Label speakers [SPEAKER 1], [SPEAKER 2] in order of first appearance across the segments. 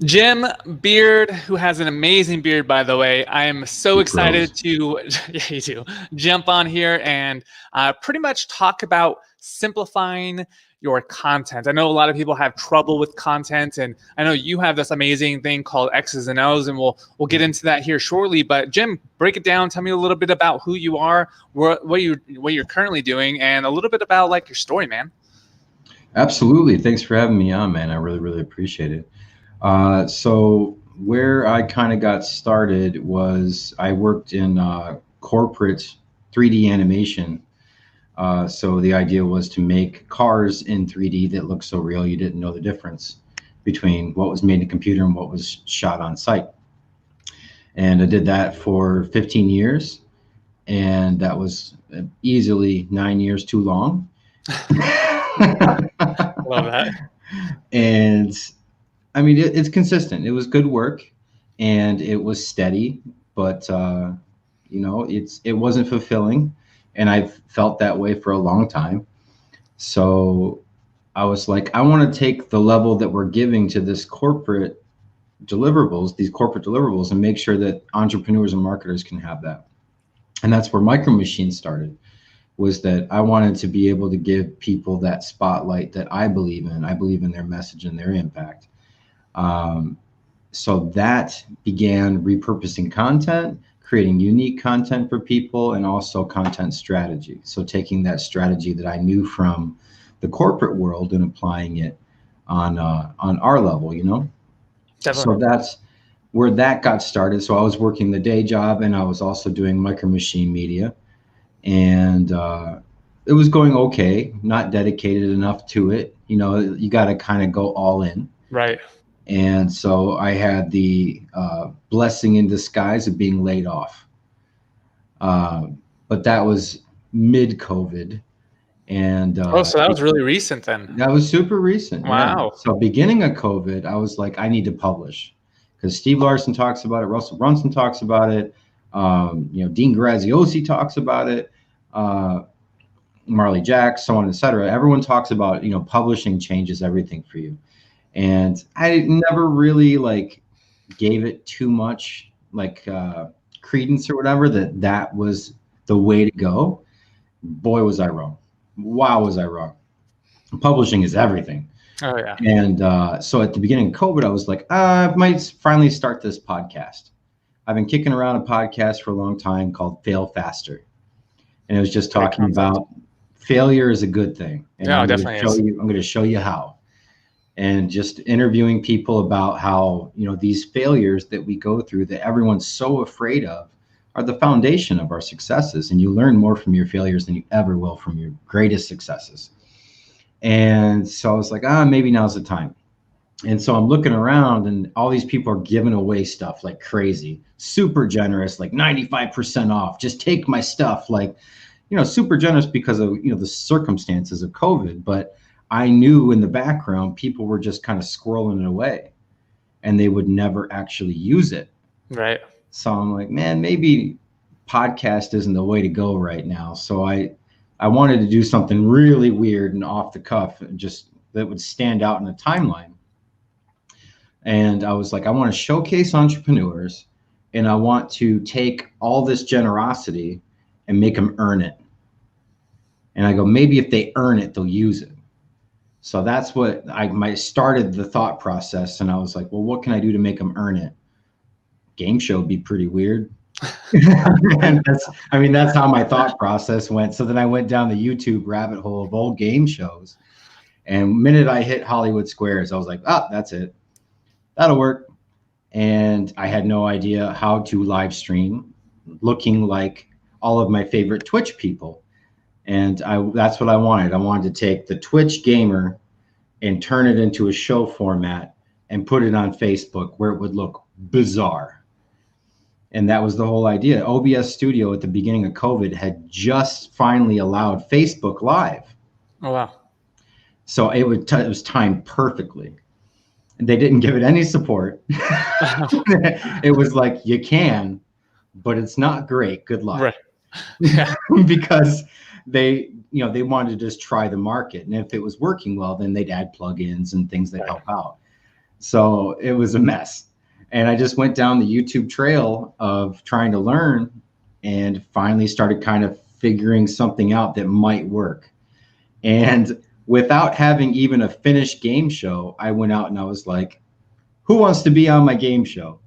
[SPEAKER 1] Jim Beard, who has an amazing beard, by the way. I am so excited
[SPEAKER 2] Gross.
[SPEAKER 1] to yeah, you do, jump on here and pretty much talk about simplifying your content. I know a lot of people have trouble with content, and I know you have this amazing thing called X's and O's, and we'll get into that here shortly. But Jim, break it down. Tell me a little bit about who you are, what you're currently doing, and a little bit about like your story, man.
[SPEAKER 2] Absolutely. Thanks for having me on, man. I really, really appreciate it. So where I kind of got started was I worked in corporate 3D animation. So the idea was to make cars in 3D that looked so real you didn't know the difference between what was made in a computer and what was shot on site. And I did that for 15 years, and that was easily 9 years too long.
[SPEAKER 1] Love that.
[SPEAKER 2] And I mean, it's consistent. It was good work, and it was steady, but it wasn't fulfilling, and I've felt that way for a long time. So I was like, I want to take the level that we're giving to these corporate deliverables, and make sure that entrepreneurs and marketers can have that. And that's where Micro Machines started. Was that I wanted to be able to give people that spotlight that I believe in. I believe in their message and their impact. Um, so that began repurposing content, creating unique content for people, and also content strategy. So taking that strategy that I knew from the corporate world and applying it on our level, So
[SPEAKER 1] Definitely.
[SPEAKER 2] that's where that got started. So I was working the day job, and I was also doing Micro Machine Media, and it was going okay. Not dedicated enough to it. You got to kind of go all in.
[SPEAKER 1] Right.
[SPEAKER 2] And so I had the blessing in disguise of being laid off. Uh, but that was mid COVID. And
[SPEAKER 1] Oh, so that was really recent then.
[SPEAKER 2] that was super recent. Yeah.
[SPEAKER 1] Wow.
[SPEAKER 2] So beginning of COVID, I was like, I need to publish, because Steve Larson talks about it. Russell Brunson talks about it. Dean Graziosi talks about it. Uh, Marley Jack, so on, et cetera. Everyone talks about, publishing changes everything for you. And I never really gave it too much credence or whatever, that was the way to go. Boy, was I wrong. Wow, was I wrong. Publishing is everything.
[SPEAKER 1] Oh yeah.
[SPEAKER 2] And so at the beginning of COVID, I was like, I might finally start this podcast. I've been kicking around a podcast for a long time called Fail Faster. And it was just
[SPEAKER 1] Great
[SPEAKER 2] talking
[SPEAKER 1] concept.
[SPEAKER 2] about failure is a good thing. And
[SPEAKER 1] Yeah, it definitely is.
[SPEAKER 2] I'm going to show you how. And just interviewing people about how, these failures that we go through that everyone's so afraid of are the foundation of our successes. And you learn more from your failures than you ever will from your greatest successes. And so I was like, maybe now's the time. And so I'm looking around, and all these people are giving away stuff like crazy, super generous, like 95% off. Just take my stuff, super generous because of, the circumstances of COVID. But I knew in the background, people were just kind of squirreling it away, and they would never actually use it.
[SPEAKER 1] Right.
[SPEAKER 2] So I'm like, man, maybe podcast isn't the way to go right now. So I wanted to do something really weird and off the cuff, and just that would stand out in the timeline. And I was like, I want to showcase entrepreneurs, and I want to take all this generosity and make them earn it. And I go, maybe if they earn it, they'll use it. So that's what I started the thought process. And I was like, well, what can I do to make them earn it? Game show would be pretty weird. And that's how my thought process went. So then I went down the YouTube rabbit hole of old game shows. And the minute I hit Hollywood Squares, I was like, that's it. That'll work. And I had no idea how to live stream looking like all of my favorite Twitch people. And that's what I wanted. I wanted to take the Twitch gamer and turn it into a show format and put it on Facebook where it would look bizarre. And that was the whole idea. OBS Studio at the beginning of COVID had just finally allowed Facebook Live.
[SPEAKER 1] Oh wow.
[SPEAKER 2] So it was timed perfectly. They didn't give it any support. It was like, you can, but it's not great. Good luck.
[SPEAKER 1] Right. Yeah.
[SPEAKER 2] Because they wanted to just try the market. And if it was working well, then they'd add plugins and things that help out. So it was a mess. And I just went down the YouTube trail of trying to learn and finally started kind of figuring something out that might work. And without having even a finished game show, I went out and I was like, who wants to be on my game show?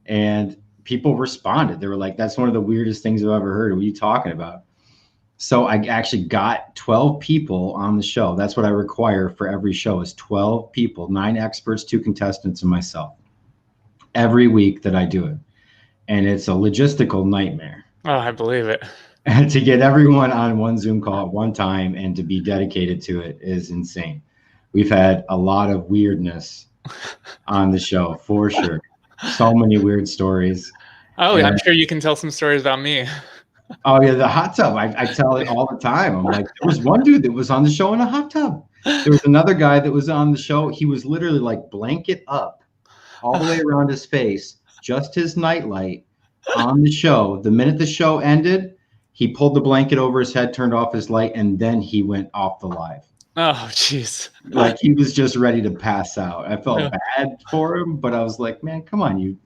[SPEAKER 2] And people responded. They were like, that's one of the weirdest things I've ever heard. What are you talking about? So I actually got 12 people on the show. That's what I require for every show is 12 people, 9 experts, 2 contestants, and myself every week that I do it. And it's a logistical nightmare.
[SPEAKER 1] Oh, I believe it.
[SPEAKER 2] And to get everyone on one Zoom call at one time and to be dedicated to it is insane. We've had a lot of weirdness on the show for sure. So many weird stories.
[SPEAKER 1] Oh, I'm sure you can tell some stories about me.
[SPEAKER 2] Oh yeah, the hot tub. I tell it all the time. I'm like, there was one dude that was on the show in a hot tub. There was another guy that was on the show. He was literally like blanket up all the way around his face, just his nightlight on the show. The minute the show ended, he pulled the blanket over his head, turned off his light, and then he went off the live.
[SPEAKER 1] Oh, jeez.
[SPEAKER 2] Like he was just ready to pass out. I felt bad for him, but I was like, man, come on, you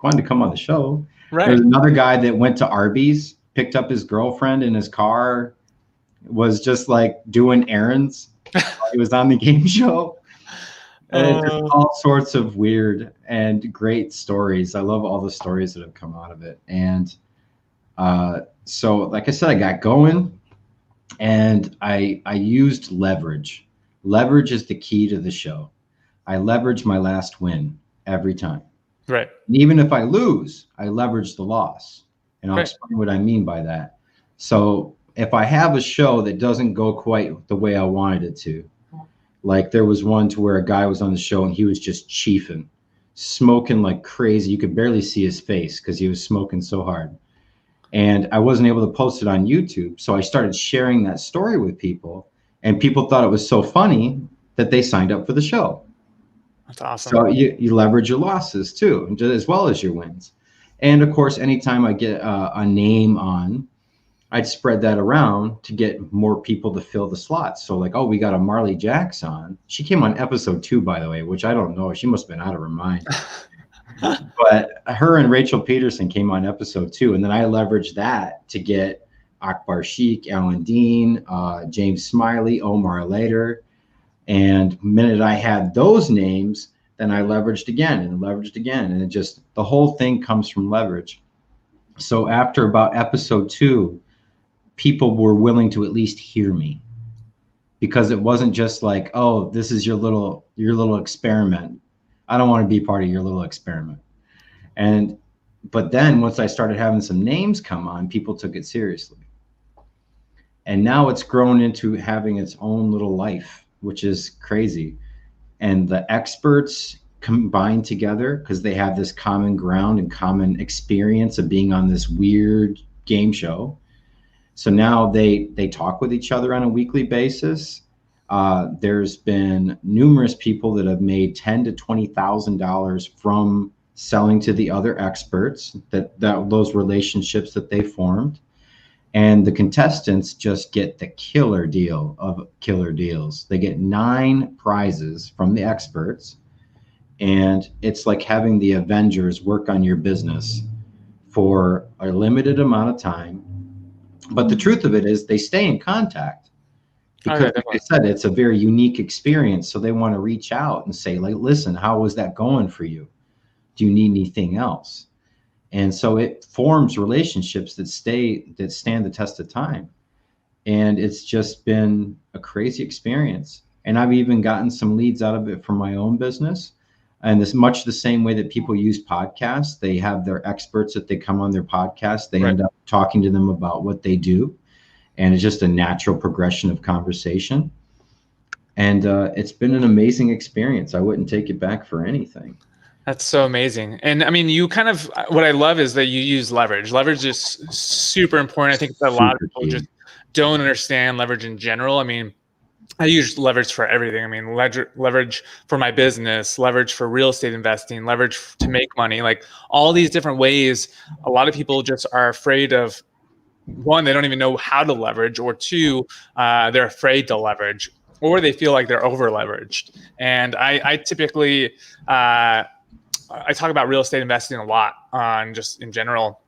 [SPEAKER 2] wanted to come on the show.
[SPEAKER 1] Right.
[SPEAKER 2] There's another guy that went to Arby's, picked up his girlfriend in his car, was just like doing errands. He was on the game show. And just all sorts of weird and great stories. I love all the stories that have come out of it. And so, like I said, I got going and I used leverage. Leverage is the key to the show. I leverage my last win every time.
[SPEAKER 1] Right.
[SPEAKER 2] And even if I lose, I leverage the loss. And I'll
[SPEAKER 1] Right.
[SPEAKER 2] explain what I mean by that. So if I have a show that doesn't go quite the way I wanted it to, like there was one to where a guy was on the show and he was just chiefing, smoking like crazy. You could barely see his face because he was smoking so hard. And I wasn't able to post it on YouTube. So I started sharing that story with people and people thought it was so funny that they signed up for the show.
[SPEAKER 1] That's awesome.
[SPEAKER 2] So you leverage your losses too, as well as your wins. And of course, anytime I get a name on, I'd spread that around to get more people to fill the slots. So like, oh, we got a Marley Jacks on. She came on episode 2, by the way, which I don't know. She must have been out of her mind. But her and Rachel Peterson came on episode 2. And then I leveraged that to get Akbar Sheik, Alan Dean, James Smiley, Omar Later. And the minute I had those names, then I leveraged again and leveraged again. And it just, the whole thing comes from leverage. So after about episode 2, people were willing to at least hear me because it wasn't just like, oh, this is your little experiment. I don't want to be part of your little experiment. But then once I started having some names come on, people took it seriously. And now it's grown into having its own little life, which is crazy. And the experts combine together because they have this common ground and common experience of being on this weird game show. So now they talk with each other on a weekly basis. There's been numerous people that have made $10,000 to $20,000 from selling to the other experts, that those relationships that they formed. And the contestants just get the killer deal of killer deals. They get 9 prizes from the experts. And it's like having the Avengers work on your business for a limited amount of time. But the truth of it is they stay in contact because, like I said, it's a very unique experience. So they want to reach out and say, like, listen, how was that going for you? Do you need anything else? And so it forms relationships that stand the test of time. And it's just been a crazy experience. And I've even gotten some leads out of it for my own business. And this much the same way that people use podcasts, they have their experts that they come on their podcast. They end up talking to them about what they do. And it's just a natural progression of conversation. And it's been an amazing experience. I wouldn't take it back for anything.
[SPEAKER 1] That's so amazing. And I mean, you kind of, what I love is that you use leverage. Leverage is super important. I think that a lot of people just don't understand leverage in general. I mean, I use leverage for everything. I mean, leverage for my business, leverage for real estate investing, leverage to make money, like all these different ways. A lot of people just are afraid of, one, they don't even know how to leverage, or two, they're afraid to leverage or they feel like they're over leveraged. And I typically, I talk about real estate investing a lot on just in general,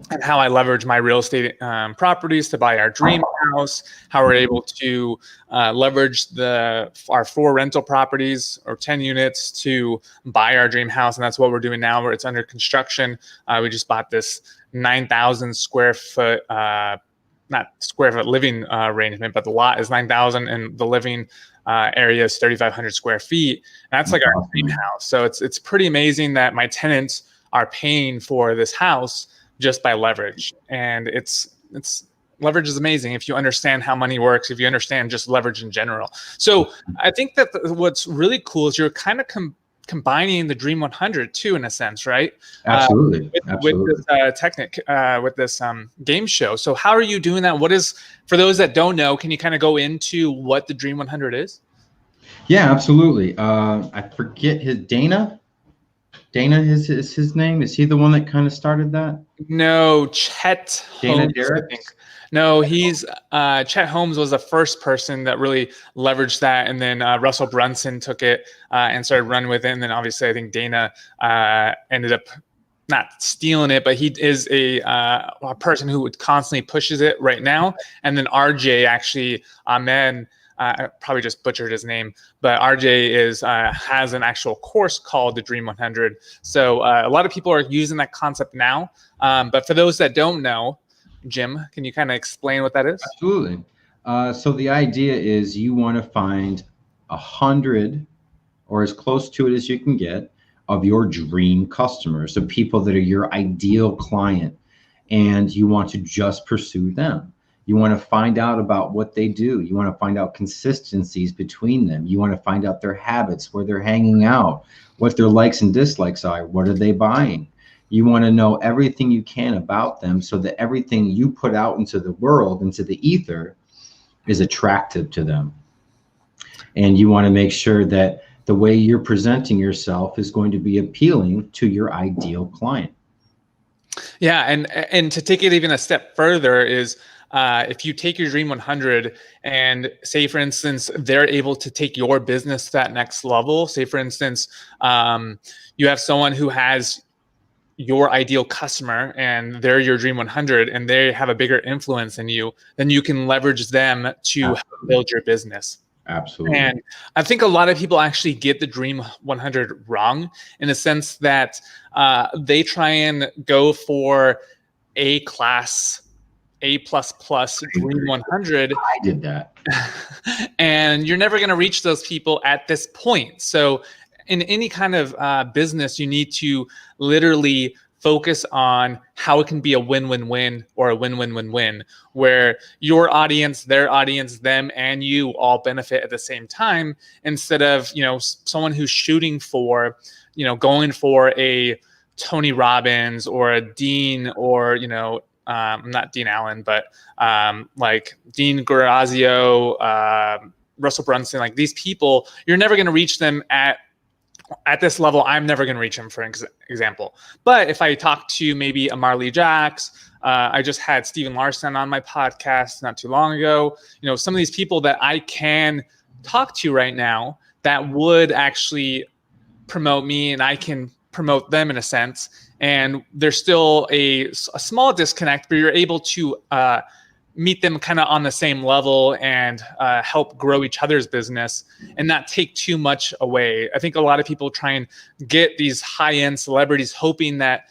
[SPEAKER 1] and how I leverage my real estate properties to buy our dream house, how we're able to leverage our 4 rental properties or 10 units to buy our dream house. And that's what we're doing now, where it's under construction. We just bought this 9,000 square foot, not square foot living arrangement, but the lot is 9,000 and the living area is 3,500 square feet. And that's like our dream house. So it's pretty amazing that my tenants are paying for this house just by leverage. And it's leverage is amazing if you understand how money works, if you understand just leverage in general. So I think that what's really cool is you're kind of combining the Dream 100 too, in a sense, right?
[SPEAKER 2] Absolutely.
[SPEAKER 1] With this with this game show. So how are you doing that? What is, for those that don't know, can you kind of go into what the Dream 100 is?
[SPEAKER 2] Yeah, absolutely. I forget Dana is his name. Is he the one that kind of started that?
[SPEAKER 1] No, Chet
[SPEAKER 2] Dana
[SPEAKER 1] Holmes,
[SPEAKER 2] Derricks?
[SPEAKER 1] I think. No, he's Chet Holmes was the first person that really leveraged that, and then Russell Brunson took it and started running with it, and then obviously I think Dana ended up not stealing it, but he is a person who constantly pushes it right now. And then RJ actually, Ahmed, I probably just butchered his name, but RJ has an actual course called the Dream 100. So a lot of people are using that concept now. But for those that don't know, Jim, can you kind of explain what that is?
[SPEAKER 2] Absolutely. So the idea is you want to find 100 or as close to it as you can get of your dream customers, so people that are your ideal client, and you want to just pursue them. You want to find out about what they do. You want to find out consistencies between them. You want to find out their habits, where they're hanging out, what their likes and dislikes are, what are they buying. You want to know everything you can about them so that everything you put out into the world, into the ether, is attractive to them. And you want to make sure that the way you're presenting yourself is going to be appealing to your ideal client.
[SPEAKER 1] Yeah, and to take it even a step further is if you take your Dream 100 and say, for instance, they're able to take your business to that next level. Say, for instance, you have someone who has your ideal customer and they're your Dream 100 and they have a bigger influence than you, then you can leverage them to help build your business.
[SPEAKER 2] Absolutely.
[SPEAKER 1] And I think a lot of people actually get the Dream 100 wrong, in a sense that they try and go for A-class, A++ Dream 100.
[SPEAKER 2] I did that.
[SPEAKER 1] And you're never going to reach those people at this point. So in any kind of business, you need to literally focus on how it can be a win-win-win or a win-win-win-win, where your audience, their audience, them, and you all benefit at the same time, instead of, you know, someone who's shooting for, you know, going for a Tony Robbins or a Dean, or, you know, not Dean Allen, but like Dean Grazio, Russell Brunson, like these people, you're never going to reach them at this level. I'm never going to reach them, for example. But if I talk to maybe a Marley Jacks, I just had Steven Larson on my podcast not too long ago. You know, some of these people that I can talk to right now that would actually promote me and I can promote them in a sense. And there's still a small disconnect, but you're able to meet them kind of on the same level and help grow each other's business and not take too much away. I think a lot of people try and get these high-end celebrities hoping that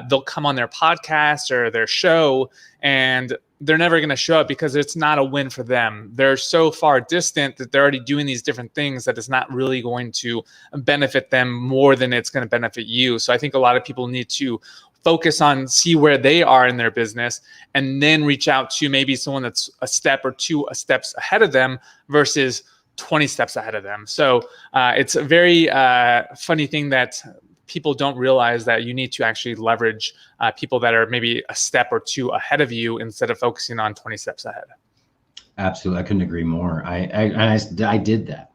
[SPEAKER 1] they'll come on their podcast or their show, and they're never going to show up because it's not a win for them. They're so far distant that they're already doing these different things that it's not really going to benefit them more than it's going to benefit you. So I think a lot of people need to focus on, see where they are in their business, and then reach out to maybe someone that's a step or two steps ahead of them versus 20 steps ahead of them. So it's a very funny thing that people don't realize, that you need to actually leverage people that are maybe a step or two ahead of you instead of focusing on 20 steps ahead.
[SPEAKER 2] Absolutely. I couldn't agree more. I did that.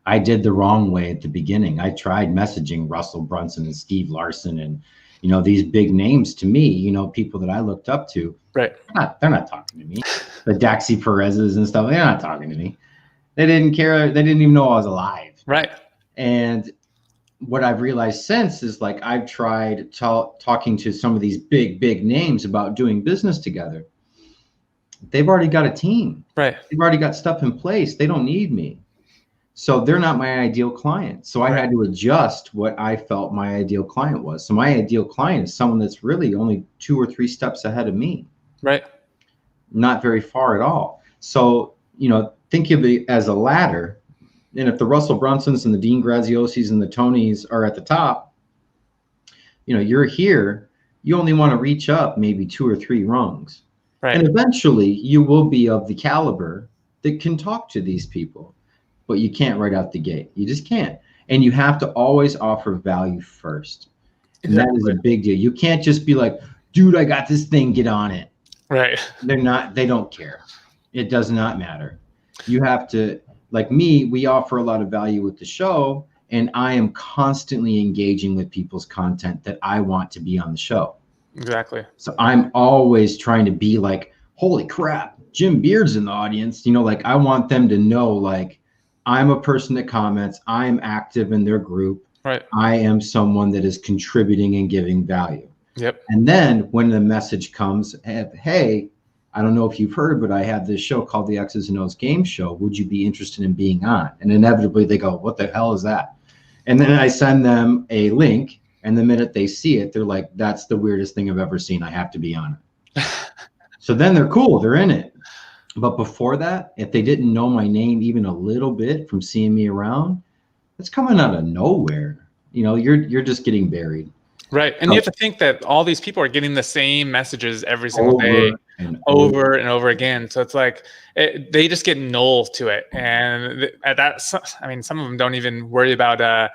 [SPEAKER 2] I did the wrong way at the beginning. I tried messaging Russell Brunson and Steve Larson and, you know, these big names to me, you know, people that I looked up to.
[SPEAKER 1] Right.
[SPEAKER 2] They're not talking to me. The Daxi Perez's and stuff, they're not talking to me. They didn't care. They didn't even know I was alive.
[SPEAKER 1] Right.
[SPEAKER 2] And what I've realized since is like I've tried talking to some of these big names about doing business together. They've already got a team.
[SPEAKER 1] Right.
[SPEAKER 2] They've already got stuff in place. They don't need me. So they're not my ideal client. So I had to adjust what I felt my ideal client was. So my ideal client is someone that's really only 2 or 3 steps ahead of me.
[SPEAKER 1] Right.
[SPEAKER 2] Not very far at all. So, think of it as a ladder. And if the Russell Brunsons and the Dean Graziosis and the Tonys are at the top, you're here, you only want to reach up maybe 2 or 3 rungs.
[SPEAKER 1] Right.
[SPEAKER 2] And eventually you will be of the caliber that can talk to these people, but you can't right out the gate. You just can't. And you have to always offer value first. And that is a big deal. You can't just be like, dude, I got this thing, get on it.
[SPEAKER 1] Right.
[SPEAKER 2] They don't care. It does not matter. You have to, like me, we offer a lot of value with the show, and I am constantly engaging with people's content that I want to be on the show.
[SPEAKER 1] Exactly.
[SPEAKER 2] So I'm always trying to be like, holy crap, Jim Beard's in the audience. Like I want them to know, like, I'm a person that comments, I'm active in their group.
[SPEAKER 1] Right.
[SPEAKER 2] I am someone that is contributing and giving value.
[SPEAKER 1] Yep.
[SPEAKER 2] And then when the message comes, hey, I don't know if you've heard, but I have this show called the X's and O's Game Show. Would you be interested in being on? And inevitably they go, what the hell is that? And then I send them a link. And the minute they see it, they're like, that's the weirdest thing I've ever seen. I have to be on it. So then they're cool. They're in it. But before that, if they didn't know my name even a little bit from seeing me around, it's coming out of nowhere. You're just getting buried.
[SPEAKER 1] Right. And you have to think that all these people are getting the same messages every single day, over and over again. So it's like they just get null to it. And at that, some of them don't even worry about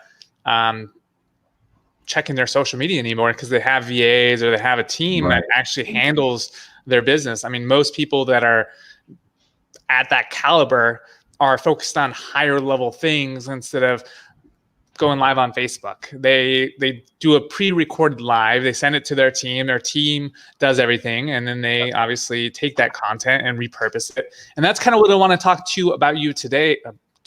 [SPEAKER 1] checking their social media anymore because they have VAs or they have a team that actually handles their business. I mean, most people that are at that caliber are focused on higher level things instead of going live on Facebook. They do a pre-recorded live, they send it to their team does everything, and then they obviously take that content and repurpose it. And that's kind of what I want to talk to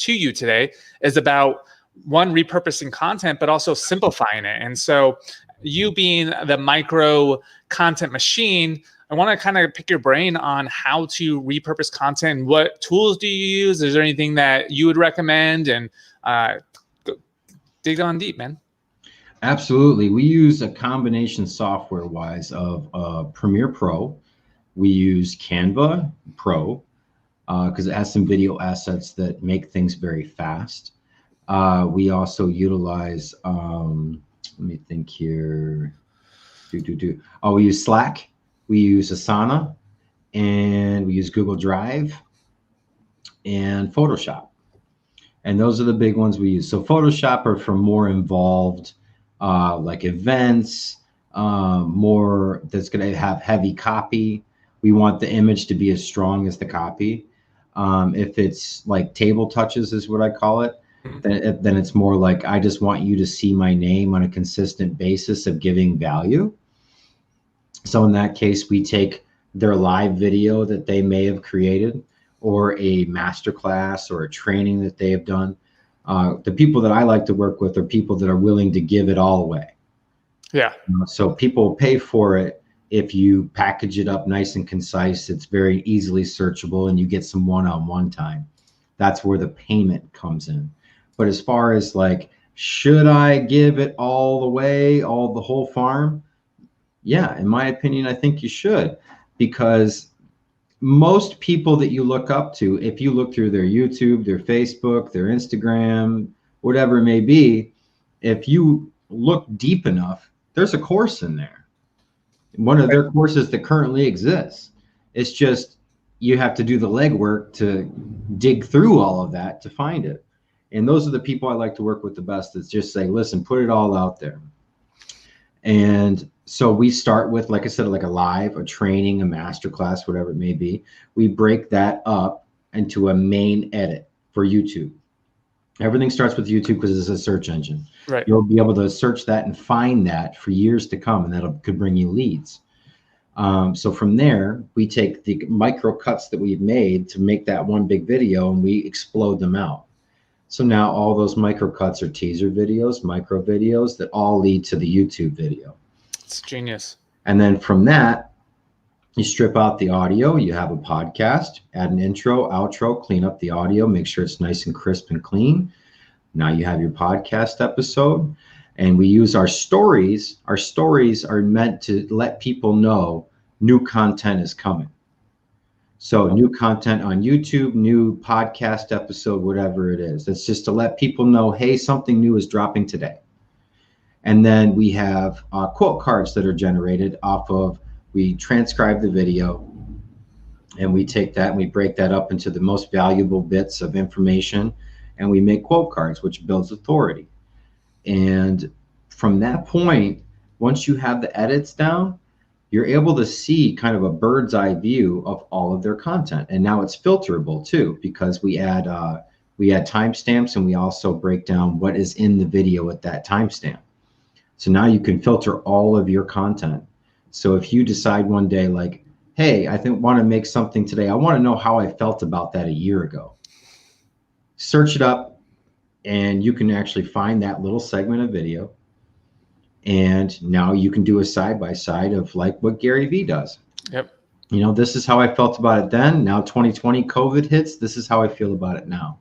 [SPEAKER 1] you today is about, one, repurposing content, but also simplifying it. And so you being the micro content machine, I want to kind of pick your brain on how to repurpose content and what tools do you use? Is there anything that you would recommend? And dig on deep, man.
[SPEAKER 2] Absolutely. We use a combination software-wise of Premiere Pro. We use Canva Pro because it has some video assets that make things very fast. We also utilize, let me think here. We use Slack, we use Asana, and we use Google Drive and Photoshop. And those are the big ones we use. So Photoshop are for more involved, like events, more that's going to have heavy copy. We want the image to be as strong as the copy. If it's like table touches is what I call it, then it's more like, I just want you to see my name on a consistent basis of giving value. So in that case, we take their live video that they may have created, or a masterclass or a training that they have done. The people that I like to work with are people that are willing to give it all away.
[SPEAKER 1] Yeah.
[SPEAKER 2] So people pay for it if you package it up nice and concise. It's very easily searchable and you get some one-on-one time. That's where the payment comes in. But as far as like, should I give it all the way, the whole farm? Yeah, in my opinion, I think you should, because most people that you look up to, if you look through their YouTube, their Facebook, their Instagram, whatever it may be, if you look deep enough, there's a course in there. One of their courses that currently exists. It's just you have to do the legwork to dig through all of that to find it. And those are the people I like to work with the best. It's just say, listen, put it all out there. And so we start with, like I said, like a live, a training, a masterclass, whatever it may be. We break that up into a main edit for YouTube. Everything starts with YouTube because it's a search engine.
[SPEAKER 1] Right.
[SPEAKER 2] You'll be able to search that and find that for years to come, and that could bring you leads. So from there, we take the micro cuts that we've made to make that one big video, and we explode them out. So now all those micro cuts are teaser videos, micro videos that all lead to the YouTube video.
[SPEAKER 1] It's genius.
[SPEAKER 2] And then from that, you strip out the audio, you have a podcast, add an intro, outro, clean up the audio, make sure it's nice and crisp and clean. Now you have your podcast episode, and we use our stories. Our stories are meant to let people know new content is coming. So new content on YouTube, new podcast episode, whatever it is. It's just to let people know, hey, something new is dropping today. And then we have quote cards that are generated off of, we transcribe the video, and we take that and we break that up into the most valuable bits of information, and we make quote cards, which builds authority. And from that point, once you have the edits down, you're able to see kind of a bird's eye view of all of their content. And now it's filterable too, because we add timestamps, and we also break down what is in the video at that timestamp. So now you can filter all of your content. So if you decide one day, like, hey, I want to make something today, I want to know how I felt about that a year ago. Search it up, and you can actually find that little segment of video. And now you can do a side-by-side of like what Gary Vee does.
[SPEAKER 1] Yep.
[SPEAKER 2] You know, this is how I felt about it then. Now 2020 COVID hits. This is how I feel about it now.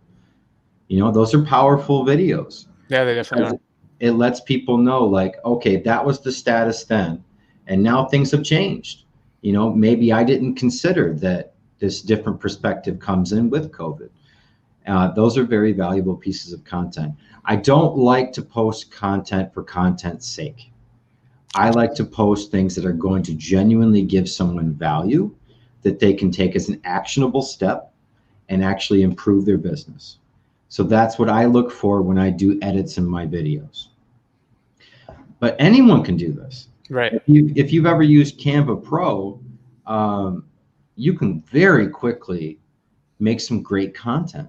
[SPEAKER 2] You know, those are powerful videos.
[SPEAKER 1] Yeah, they definitely are.
[SPEAKER 2] It lets people know, like, okay, that was the status then, and now things have changed. You know, maybe I didn't consider that this different perspective comes in with COVID. Those are very valuable pieces of content. I don't like to post content for content's sake. I like to post things that are going to genuinely give someone value that they can take as an actionable step and actually improve their business. So that's what I look for when I do edits in my videos. But anyone can do this.
[SPEAKER 1] Right.
[SPEAKER 2] If you've ever used Canva Pro, you can very quickly make some great content.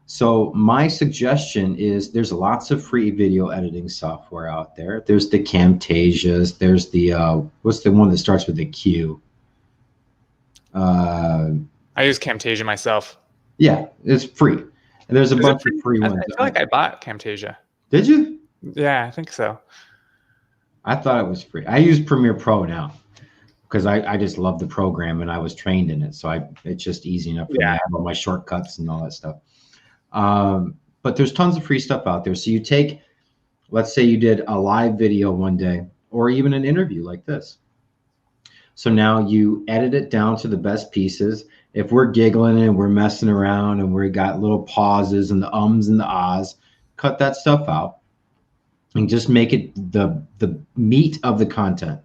[SPEAKER 2] So my suggestion is, there's lots of free video editing software out there. There's the Camtasias. There's the, what's the one that starts with a Q?
[SPEAKER 1] I use Camtasia myself.
[SPEAKER 2] Yeah, it's free. And there's a bunch of free ones.
[SPEAKER 1] I feel like I bought Camtasia.
[SPEAKER 2] Did you?
[SPEAKER 1] Yeah, I think so.
[SPEAKER 2] I thought it was free. I use Premiere Pro now because I just love the program, and I was trained in it. So it's just easy enough for me to have all my shortcuts and all that stuff. But there's tons of free stuff out there. So you take, let's say you did a live video one day, or even an interview like this. So now you edit it down to the best pieces. If we're giggling and we're messing around and we got little pauses and the ums and the ahs, cut that stuff out and just make it the meat of the content.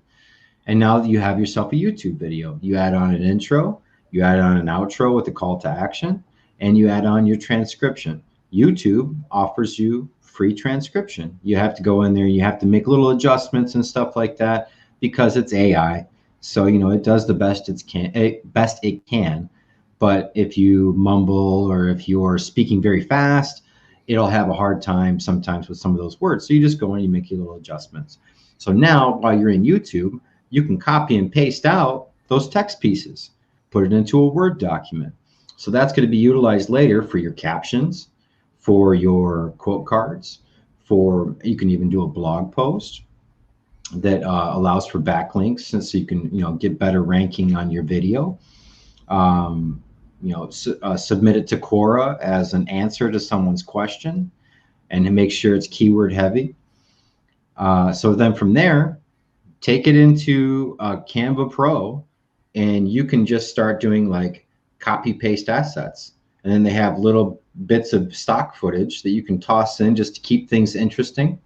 [SPEAKER 2] And now you have yourself a YouTube video. You add on an intro, you add on an outro with a call to action, and you add on your transcription. YouTube offers you free transcription. You have to go in there and you have to make little adjustments and stuff like that because it's AI. So, you know, it does the best it can. But if you mumble or if you're speaking very fast, it'll have a hard time sometimes with some of those words. So you just go in and you make your little adjustments. So now while you're in YouTube, you can copy and paste out those text pieces, put it into a Word document. So that's going to be utilized later for your captions, for your quote cards, you can even do a blog post that allows for backlinks, and so you can, you know, get better ranking on your video. Submit it to Quora as an answer to someone's question, and to make sure it's keyword heavy. So then from there, take it into Canva Pro, and you can just start doing like copy paste assets. And then they have little bits of stock footage that you can toss in just to keep things interesting.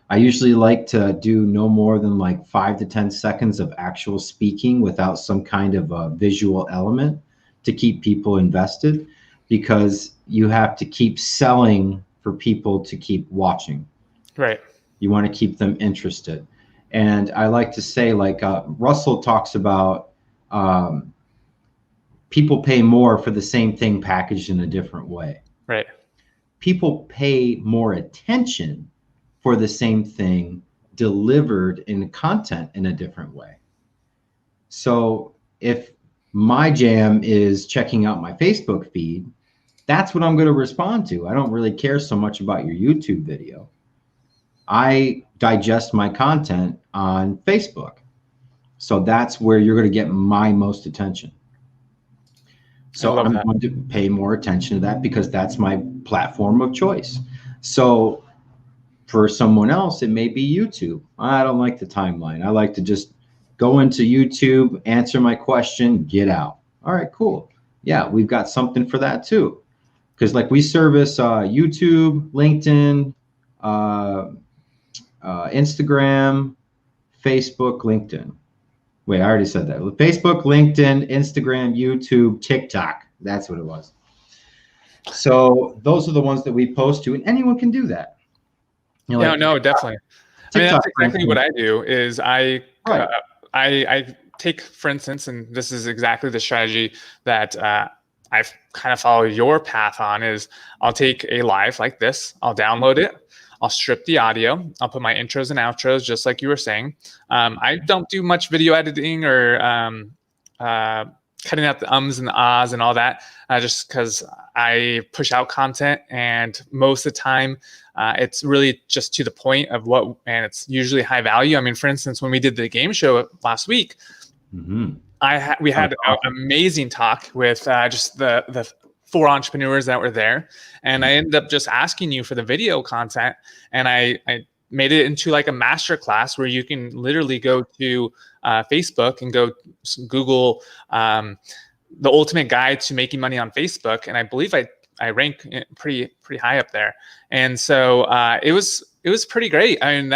[SPEAKER 2] I usually like to do no more than like 5 to 10 seconds of actual speaking without some kind of a visual element to keep people invested, because you have to keep selling for people to keep watching.
[SPEAKER 1] Right.
[SPEAKER 2] You want to keep them interested. And I like to say, like Russell talks about, people pay more for the same thing packaged in a different way.
[SPEAKER 1] Right.
[SPEAKER 2] People pay more attention for the same thing delivered in content in a different way. So if my jam is checking out my Facebook feed, that's what I'm going to respond to. I don't really care so much about your YouTube video. I digest my content on Facebook. So that's where you're going to get my most attention. So I'm going to pay more attention to that because that's my platform of choice. So for someone else, it may be YouTube. I don't like the timeline. I like to just go into YouTube, answer my question, get out. All right, cool. Yeah, we've got something for that too. Because like we service YouTube, LinkedIn, Instagram, Facebook, LinkedIn. Wait, I already said that. Facebook, LinkedIn, Instagram, YouTube, TikTok. That's what it was. So those are the ones that we post to, and anyone can do that.
[SPEAKER 1] You know, no, definitely. TikTok, I mean, that's exactly what I do. Is I take, for instance, and this is exactly the strategy that I've kind of followed your path on. Is I'll take a live like this, I'll download it. I'll strip the audio. I'll put my intros and outros, just like you were saying. I don't do much video editing or cutting out the ums and the ahs and all that, just because I push out content, and most of the time it's really just to the point of what, and it's usually high value. I mean, for instance, when we did the game show last week, we had an amazing talk with just the 4 entrepreneurs that were there, and I ended up just asking you for the video content, and I made it into like a master class where you can literally go to Facebook and go Google the ultimate guide to making money on Facebook, and I believe I rank pretty high up there, and so it was pretty great. I mean,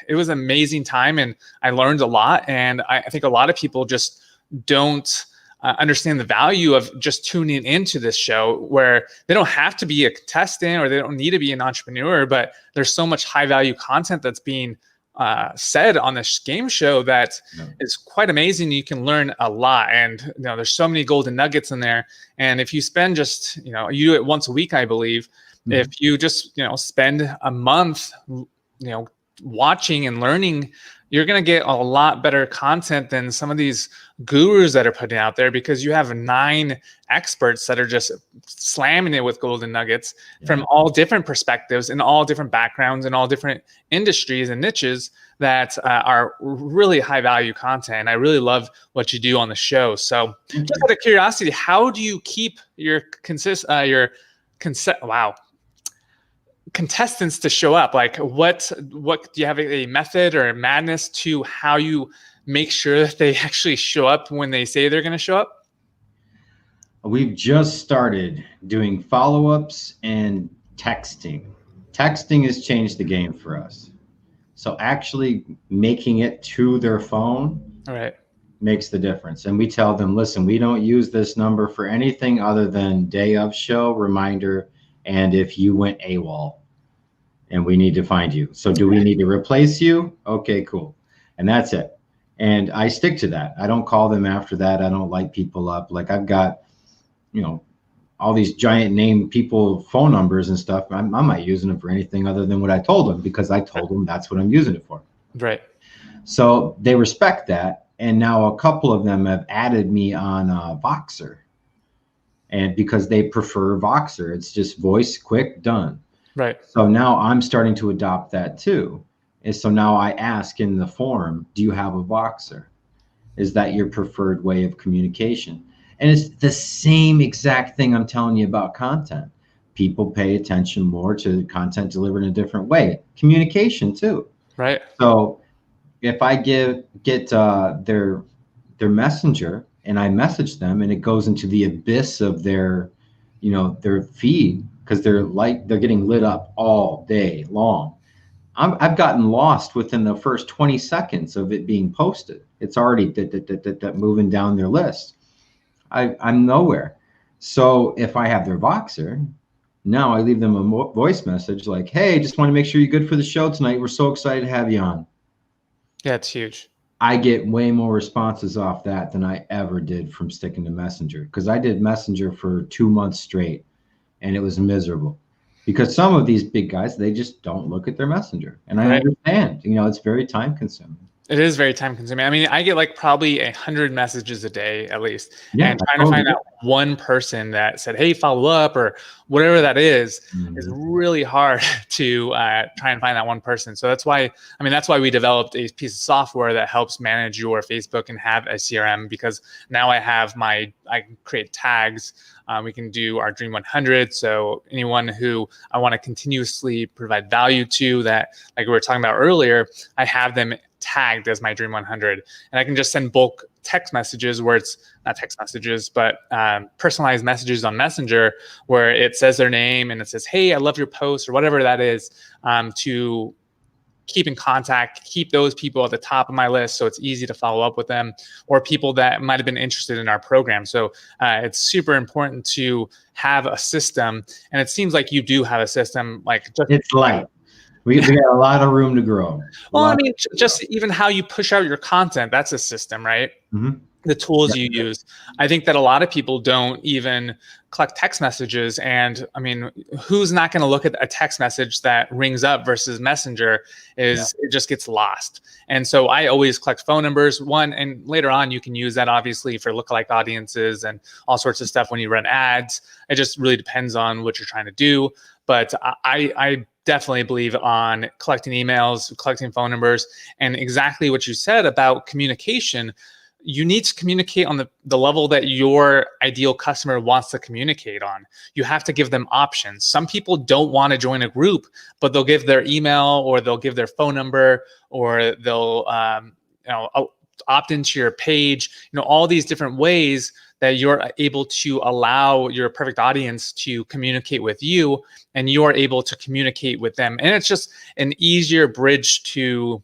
[SPEAKER 1] it was an amazing time, and I learned a lot, and I think a lot of people just don't understand the value of just tuning into this show, where they don't have to be a contestant or they don't need to be an entrepreneur, but there's so much high value content that's being said on this game show that is quite amazing. You can learn a lot, and there's so many golden nuggets in there. And if you spend just you do it once a week, I believe, if you just spend a month watching and learning, you're going to get a lot better content than some of these gurus that are putting out there, because you have 9 experts that are just slamming it with golden nuggets from all different perspectives and all different backgrounds and all different industries and niches that are really high value content. I really love what you do on the show. So just out of curiosity, how do you keep your contestants to show up? Like what do you have a method or a madness to how you make sure that they actually show up when they say they're going to show up?
[SPEAKER 2] We've just started doing follow-ups and texting. Texting has changed the game for us. So actually making it to their phone makes the difference. And we tell them, listen, we don't use this number for anything other than day of show, reminder, and if you went AWOL and we need to find you. So do we need to replace you? Okay, cool. And that's it. And I stick to that. I don't call them after that. I don't light people up. Like I've got, all these giant name people phone numbers and stuff. I'm not using them for anything other than what I told them, because I told them that's what I'm using it for.
[SPEAKER 1] Right.
[SPEAKER 2] So they respect that. And now a couple of them have added me on Voxer. And because they prefer Voxer, it's just voice, quick, done.
[SPEAKER 1] Right.
[SPEAKER 2] So now I'm starting to adopt that too. And so now I ask in the form, do you have a Voxer? Is that your preferred way of communication? And it's the same exact thing I'm telling you about content. People pay attention more to content delivered in a different way. Communication too.
[SPEAKER 1] Right.
[SPEAKER 2] So if I get their messenger, and I message them, and it goes into the abyss of their feed, because they're getting lit up all day long. I've gotten lost within the first 20 seconds of it being posted. It's already moving down their list. I'm nowhere. So if I have their Voxer, now I leave them a voice message like, hey, just want to make sure you're good for the show tonight. We're so excited to have you on.
[SPEAKER 1] Yeah, it's huge.
[SPEAKER 2] I get way more responses off that than I ever did from sticking to Messenger, because I did Messenger for 2 months straight, and it was miserable, because some of these big guys, they just don't look at their Messenger. And I understand, it's very time consuming.
[SPEAKER 1] It is very time consuming. I mean, I get like probably 100 messages a day at least,
[SPEAKER 2] Yeah,
[SPEAKER 1] and trying to find out one person that said, "Hey, follow up," or whatever that is really hard to try and find that one person. So that's why, I mean, that's why we developed a piece of software that helps manage your Facebook and have a CRM, because now I can create tags. We can do our Dream 100. So anyone who I want to continuously provide value to, that, like we were talking about earlier, I have them tagged as my Dream 100. And I can just send bulk text messages, where it's not text messages, but personalized messages on Messenger, where it says their name and it says, "Hey, I love your post," or whatever that is, to keep in contact, keep those people at the top of my list so it's easy to follow up with them, or people that might have been interested in our program. So it's super important to have a system, and it seems like you do have a system. Like,
[SPEAKER 2] it's light. We got a lot of room to grow.
[SPEAKER 1] Well, I mean, just even how you push out your content, that's a system, right? The tools you use. I think that a lot of people don't even collect text messages. And I mean, who's not going to look at a text message that rings up versus Messenger? It just gets lost. And so I always collect phone numbers, and later on you can use that obviously for lookalike audiences and all sorts of stuff when you run ads. It just really depends on what you're trying to do. But I definitely believe on collecting emails, collecting phone numbers, and exactly what you said about communication. You need to communicate on the level that your ideal customer wants to communicate on. You have to give them options. Some people don't want to join a group, but they'll give their email, or they'll give their phone number, or they'll opt into your page. All these different ways that you're able to allow your perfect audience to communicate with you, and you're able to communicate with them. And it's just an easier bridge to,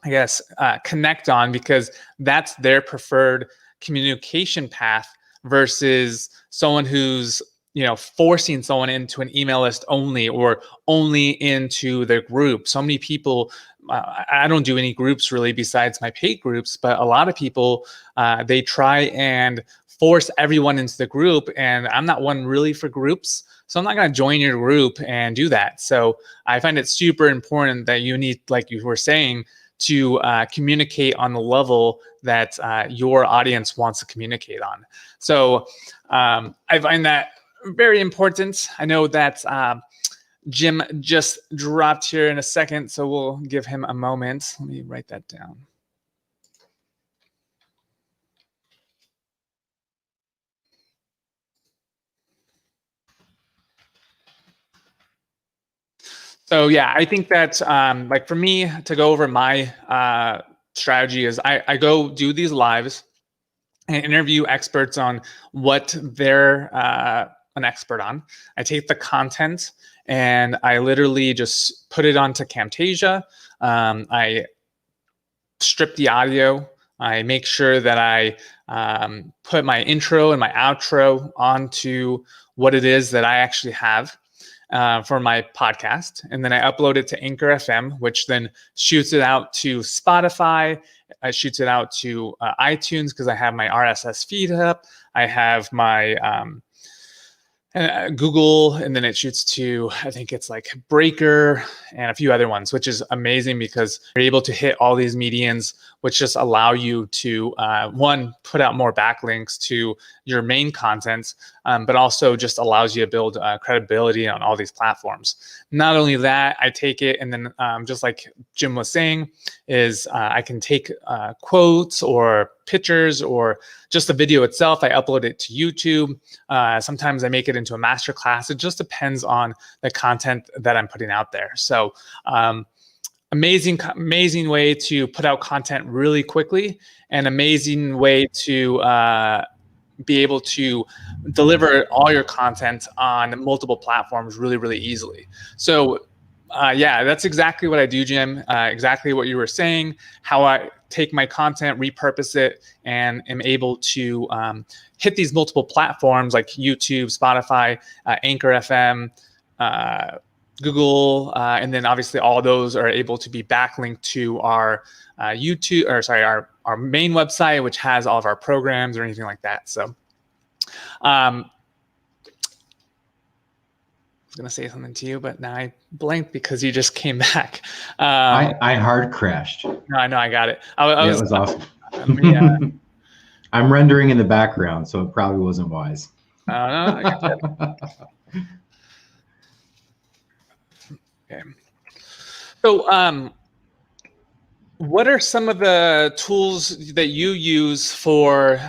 [SPEAKER 1] I guess, connect on, because that's their preferred communication path versus someone who's forcing someone into an email list only, or only into their group. So many people, I don't do any groups really besides my paid groups, but a lot of people, they try and force everyone into the group, and I'm not one really for groups. So I'm not going to join your group and do that. So I find it super important that you need, like you were saying, to communicate on the level that your audience wants to communicate on. So I find that very important. I know that Jim just dropped here in a second, so we'll give him a moment. Let me write that down. So yeah, I think that like for me to go over my strategy is I go do these lives and interview experts on what they're an expert on. I take the content and I literally just put it onto Camtasia. I strip the audio. I make sure that I put my intro and my outro onto what it is that I actually have for my podcast. And then I upload it to Anchor FM, which then shoots it out to Spotify. I shoots it out to iTunes, because I have my RSS feed up. I have my Google, and then it shoots to, I think it's like Breaker and a few other ones, which is amazing because you're able to hit all these medians, which just allow you to, one, put out more backlinks to your main content, but also just allows you to build credibility on all these platforms. Not only that, I take it, and then just like Jim was saying, is I can take quotes or pictures or just the video itself. I upload it to YouTube. Sometimes I make it into a master class. It just depends on the content that I'm putting out there. So amazing way to put out content really quickly, and amazing way to be able to deliver all your content on multiple platforms really, really easily. So yeah, that's exactly what I do, Jim. Exactly what you were saying, how I take my content, repurpose it, and am able to hit these multiple platforms like YouTube, Spotify, Anchor FM, Google, and then obviously all those are able to be backlinked to our our main website, which has all of our programs or anything like that. So was going to say something to you, but now I blanked because you just came back.
[SPEAKER 2] I hard crashed.
[SPEAKER 1] No, I got it.
[SPEAKER 2] It was awesome.
[SPEAKER 1] Yeah.
[SPEAKER 2] I'm rendering in the background, so it probably wasn't wise.
[SPEAKER 1] No, you're good. Okay. So, what are some of the tools that you use for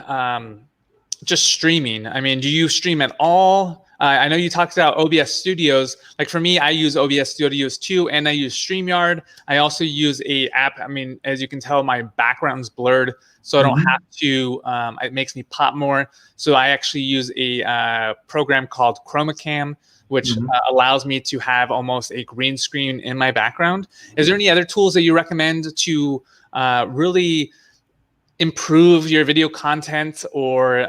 [SPEAKER 1] just streaming? I mean, do you stream at all? I know you talked about OBS Studios. Like for me, I use OBS Studios too, and I use StreamYard. I also use a app. I mean, as you can tell, my background's blurred, so I don't have to. It makes me pop more. So I actually use a program called ChromaCam, which allows me to have almost a green screen in my background. Is there any other tools that you recommend to really improve your video content or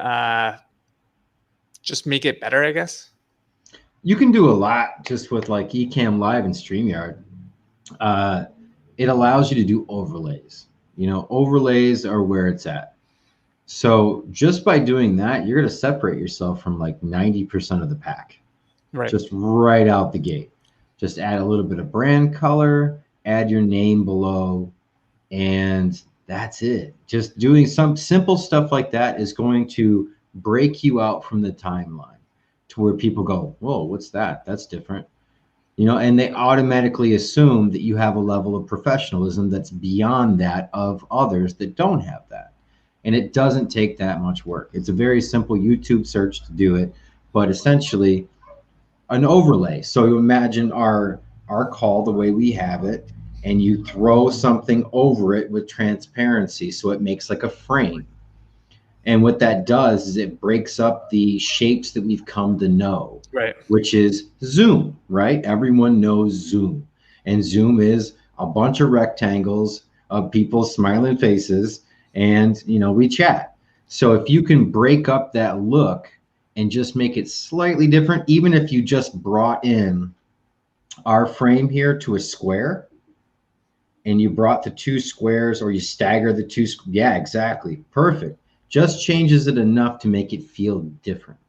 [SPEAKER 1] just make it better, I guess?
[SPEAKER 2] You can do a lot just with like Ecamm Live and StreamYard. It allows you to do overlays. You know, overlays are where it's at. So just by doing that, you're going to separate yourself from like 90% of the pack.
[SPEAKER 1] Right.
[SPEAKER 2] Just right out the gate. Just add a little bit of brand color, add your name below, and that's it. Just doing some simple stuff like that is going to break you out from the timeline to where people go, whoa, what's that? That's different. You know, and they automatically assume that you have a level of professionalism that's beyond that of others that don't have that. And it doesn't take that much work. It's a very simple YouTube search to do it, but essentially an overlay. So you imagine our call the way we have it, and you throw something over it with transparency so it makes like a frame. And what that does is it breaks up the shapes that we've come to know,
[SPEAKER 1] right?
[SPEAKER 2] Which is Zoom, right? Everyone knows Zoom. And Zoom is a bunch of rectangles of people's smiling faces, and, you know, we chat. So if you can break up that look and just make it slightly different, even if you just brought in our frame here to a square, and you brought the two squares, or you stagger the two, yeah, exactly, perfect. Just changes it enough to make it feel different.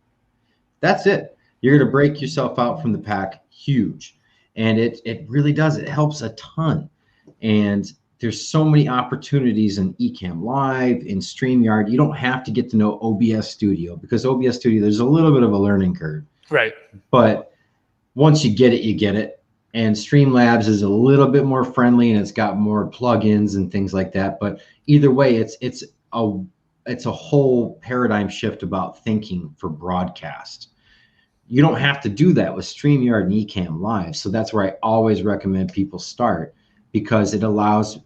[SPEAKER 2] That's it. You're going to break yourself out from the pack huge. And it really does. It helps a ton. And there's so many opportunities in Ecamm Live, in StreamYard. You don't have to get to know OBS Studio, because OBS Studio, there's a little bit of a learning curve.
[SPEAKER 1] Right.
[SPEAKER 2] But once you get it, you get it. And Streamlabs is a little bit more friendly, and it's got more plugins and things like that. But either way, it's a whole paradigm shift about thinking for broadcast. You don't have to do that with StreamYard and Ecamm Live. So that's where I always recommend people start, because it allows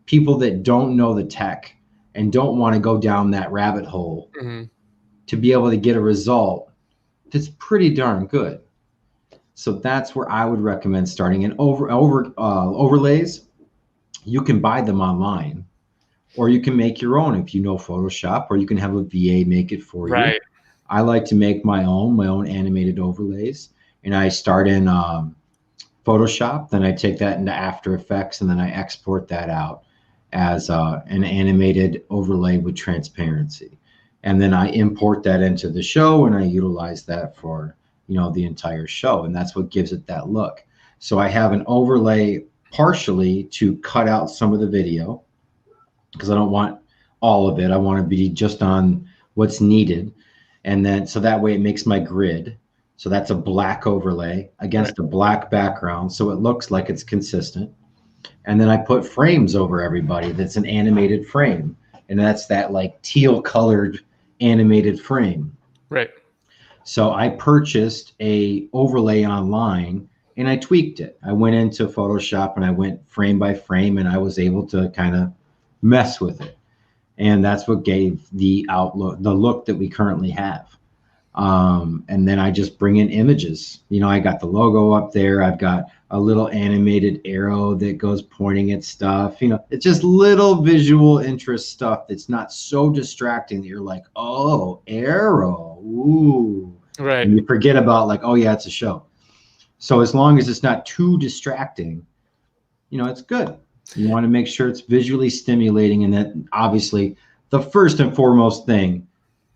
[SPEAKER 2] people that don't know the tech and don't want to go down that rabbit hole to be able to get a result that's pretty darn good. So that's where I would recommend starting. And overlays, you can buy them online, or you can make your own if you know Photoshop, or you can have a VA make it for you. I like to make my own animated overlays, and I start in Photoshop, then I take that into After Effects, and then I export that out as an animated overlay with transparency. And then I import that into the show, and I utilize that for, you know, the entire show, and that's what gives it that look. So I have an overlay partially to cut out some of the video, because I don't want all of it. I want to be just on what's needed. And then, so that way it makes my grid. So that's a black overlay against a black background, so it looks like it's consistent. And then I put frames over everybody. That's an animated frame. And that's that like teal colored animated frame.
[SPEAKER 1] Right.
[SPEAKER 2] So I purchased a overlay online, and I tweaked it. I went into Photoshop and I went frame by frame, and I was able to kind of mess with it. And that's what gave the look that we currently have. And then I just bring in images. You know, I got the logo up there. I've got a little animated arrow that goes pointing at stuff. You know, it's just little visual interest stuff that's not so distracting that you're like, oh, arrow, ooh.
[SPEAKER 1] Right.
[SPEAKER 2] And you forget about like, oh yeah, it's a show. So as long as it's not too distracting, you know, it's good. You want to make sure it's visually stimulating, and that obviously the first and foremost thing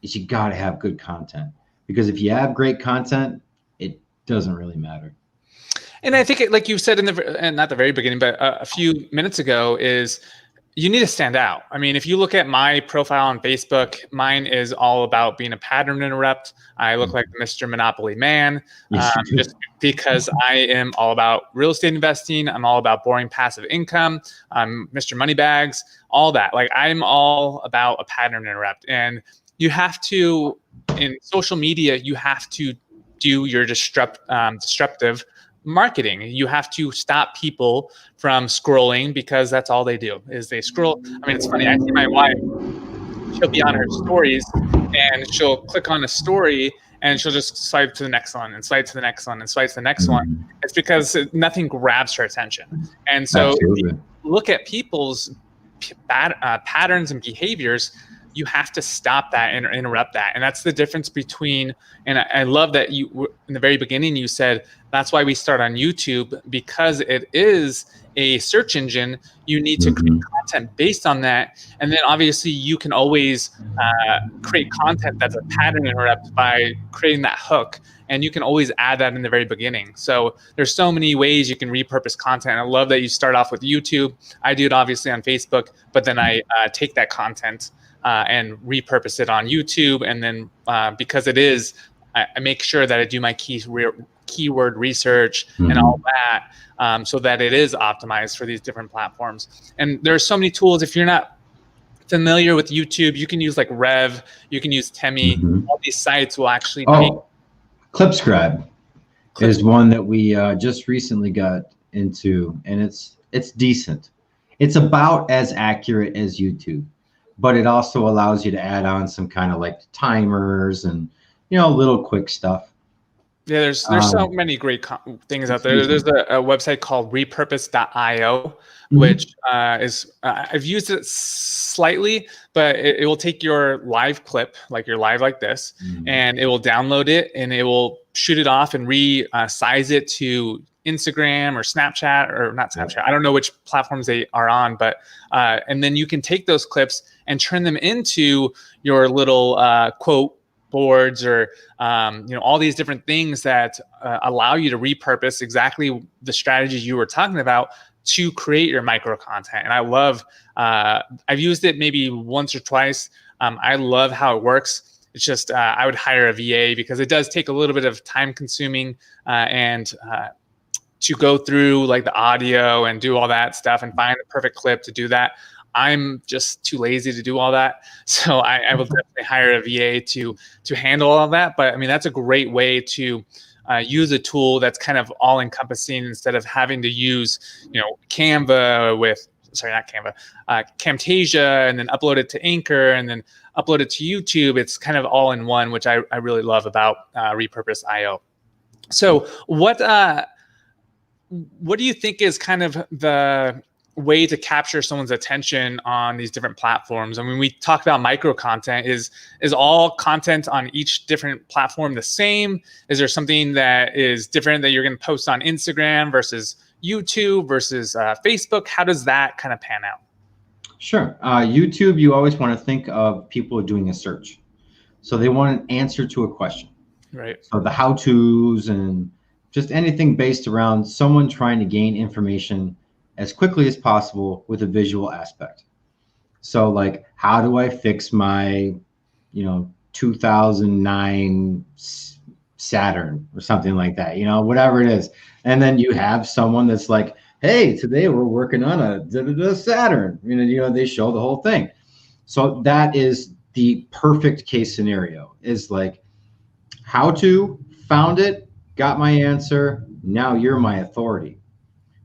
[SPEAKER 2] is you got to have good content, because if you have great content, it doesn't really matter.
[SPEAKER 1] And I think, like you said in and not the very beginning, but a few minutes ago, is you need to stand out. I mean, if you look at my profile on Facebook, mine is all about being a pattern interrupt. I look like Mr. Monopoly Man,
[SPEAKER 2] Yes, you do.
[SPEAKER 1] just because I am all about real estate investing. I'm all about boring passive income. I'm Mr. Moneybags, all that. Like, I'm all about a pattern interrupt. And you have to, in social media, you have to do your disruptive marketing. You have to stop people from scrolling, because that's all they do is they scroll. I mean, it's funny. I see my wife, she'll be on her stories and she'll click on a story and she'll just swipe to the next one and swipe to the next one and swipe to the next one. It's because nothing grabs her attention. And so if you look at people's patterns and behaviors, you have to stop that and interrupt that. And that's the difference between, and I love that you, in the very beginning, you said, that's why we start on YouTube, because it is a search engine. You need to create content based on that. And then obviously you can always create content that's a pattern interrupt by creating that hook. And you can always add that in the very beginning. So there's so many ways you can repurpose content. I love that you start off with YouTube. I do it obviously on Facebook, but then I take that content and repurpose it on YouTube. And then because it is, I make sure that I do my keyword research and all that, so that it is optimized for these different platforms. And there are so many tools. If you're not familiar with YouTube, you can use like Rev, you can use Temi. All these sites will actually
[SPEAKER 2] Clipscribe is one that we just recently got into, and it's decent. It's about as accurate as YouTube, but it also allows you to add on some kind of like timers and, you know, little quick stuff.
[SPEAKER 1] Yeah, there's so many great things out there. There's a website called repurpose.io, which is I've used it slightly, but it will take your live clip, like your live like this, and it will download it and it will shoot it off and resize it to Instagram or Snapchat, or not Snapchat. I don't know which platforms they are on, but and then you can take those clips and turn them into your little quote boards, or you know, all these different things that allow you to repurpose exactly the strategies you were talking about to create your micro content. And I love, I've used it maybe once or twice. I love how it works. It's just I would hire a VA, because it does take a little bit of time consuming and to go through like the audio and do all that stuff and find the perfect clip to do that. I'm just too lazy to do all that. So I will definitely hire a VA to handle all that. But I mean, that's a great way to use a tool that's kind of all encompassing, instead of having to use, you know, Canva with, sorry, not Canva, Camtasia, and then upload it to Anchor and then upload it to YouTube. It's kind of all in one, which I really love about Repurpose.io. So what do you think is kind of the way to capture someone's attention on these different platforms? I mean, we talked about micro content. Is all content on each different platform the same? Is there something that is different that you're going to post on Instagram versus YouTube versus Facebook? How does that kind of pan out?
[SPEAKER 2] Sure. YouTube, you always want to think of people doing a search. So they want an answer to a question.
[SPEAKER 1] Right.
[SPEAKER 2] So the how-tos and just anything based around someone trying to gain information as quickly as possible with a visual aspect. So like, how do I fix my, 2009 Saturn or something like that, whatever it is. And then you have someone that's like, hey, today we're working on a Saturn, they show the whole thing. So that is the perfect case scenario, is like, how to, found it, got my answer, now you're my authority.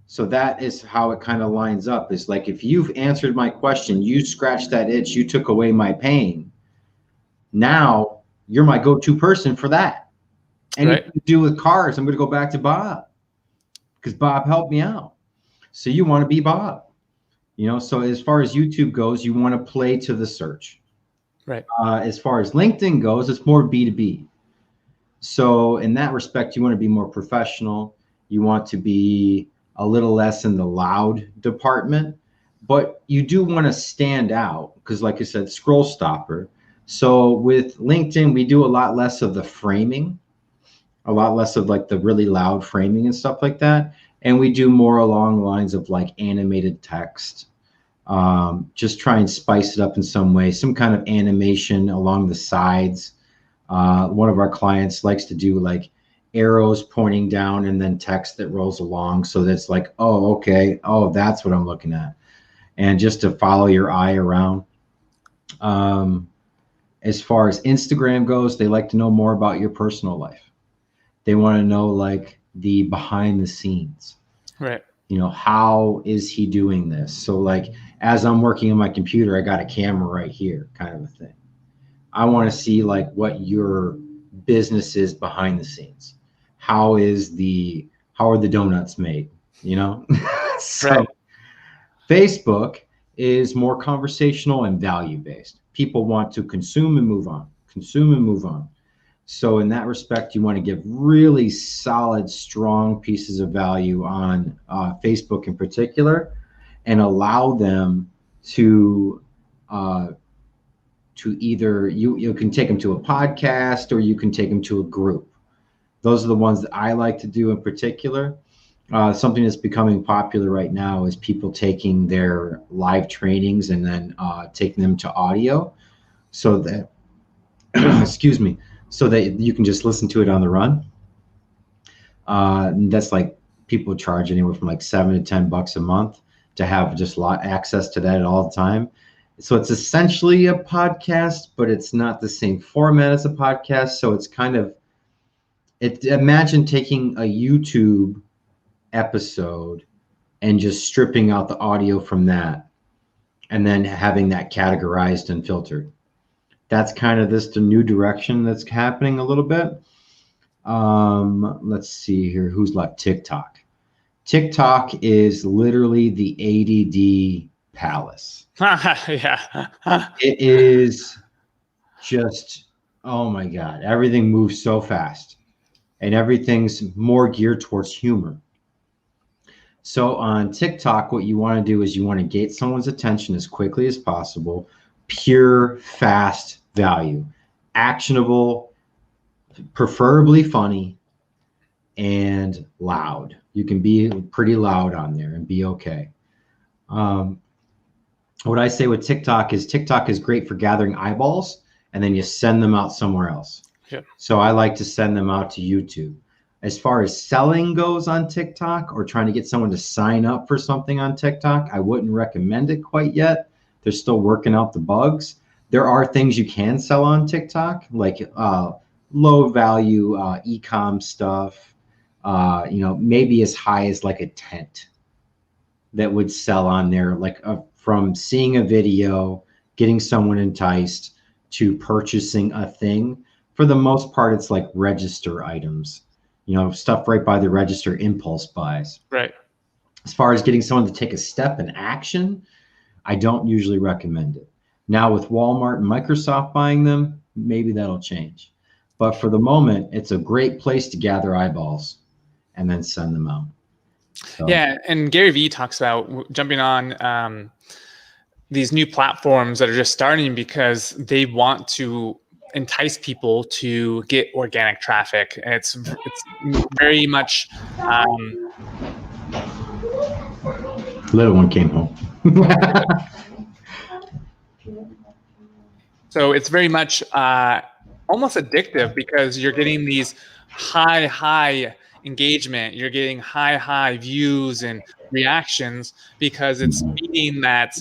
[SPEAKER 2] So that is how it kind of lines up. It's like, if you've answered my question, you scratched that itch, you took away my pain. Now you're my go-to person for that. Anything to do with cars, I'm going to go back to Bob, because Bob helped me out. So you want to be Bob, so as far as YouTube goes, you want to play to the search.
[SPEAKER 1] Right.
[SPEAKER 2] As far as LinkedIn goes, it's more B2B. So in that respect, you want to be more professional. You want to be a little less in the loud department, but you do want to stand out, because like I said, scroll stopper. So with LinkedIn, we do a lot less of the framing. a lot less of like the really loud framing and stuff like that. And we do more along the lines of like animated text. Just try and spice it up in some way, some kind of animation along the sides. One of our clients likes to do like arrows pointing down and then text that rolls along. So that's like, oh, okay. Oh, that's what I'm looking at. And just to follow your eye around. As far as Instagram goes, they like to know more about your personal life. They want to know like the behind the scenes.
[SPEAKER 1] Right.
[SPEAKER 2] You know, how is he doing this? So like, as I'm working on my computer, I got a camera right here, kind of a thing. I want to see like what your business is behind the scenes. How are the donuts made? You know? So
[SPEAKER 1] Right.
[SPEAKER 2] Facebook is more conversational and value based. People want to consume and move on, consume and move on. So in that respect, you want to give really solid, strong pieces of value on Facebook in particular, and allow them to either you can take them to a podcast or you can take them to a group. Those are the ones that I like to do in particular. Something that's becoming popular right now is people taking their live trainings and then taking them to audio, so that excuse me, so that you can just listen to it on the run. That's like people charge anywhere from like $7 to $10 a month to have just access to that all the time. So it's essentially a podcast, but it's not the same format as a podcast. So it's kind of, imagine taking a YouTube episode and just stripping out the audio from that and then having that categorized and filtered. That's kind of the new direction that's happening a little bit. Let's see here. Who's left? TikTok. TikTok is literally the ADD palace.
[SPEAKER 1] Yeah.
[SPEAKER 2] It is just, oh my God, everything moves so fast and everything's more geared towards humor. So on TikTok, what you want to do is you want to gate someone's attention as quickly as possible. Pure, fast value, actionable, preferably funny, and loud. You can be pretty loud on there and be okay. What I say with TikTok is great for gathering eyeballs, and then you send them out somewhere else.
[SPEAKER 1] Yeah.
[SPEAKER 2] So I like to send them out to YouTube. As far as selling goes on TikTok or trying to get someone to sign up for something on TikTok, I wouldn't recommend it quite yet. They're still working out the bugs. There are things you can sell on TikTok, like low value e-com stuff, maybe as high as like a tent that would sell on there, like from seeing a video, getting someone enticed to purchasing a thing. For the most part, it's like register items, stuff right by the register, impulse buys.
[SPEAKER 1] Right.
[SPEAKER 2] As far as getting someone to take a step in action, I don't usually recommend it. Now with Walmart and Microsoft buying them, maybe that'll change. But for the moment, it's a great place to gather eyeballs and then send them out. So.
[SPEAKER 1] Yeah, and Gary Vee talks about jumping on these new platforms that are just starting because they want to entice people to get organic traffic. It's very much
[SPEAKER 2] little one came home.
[SPEAKER 1] So it's very much almost addictive because you're getting these high engagement, you're getting high views and reactions because it's feeding that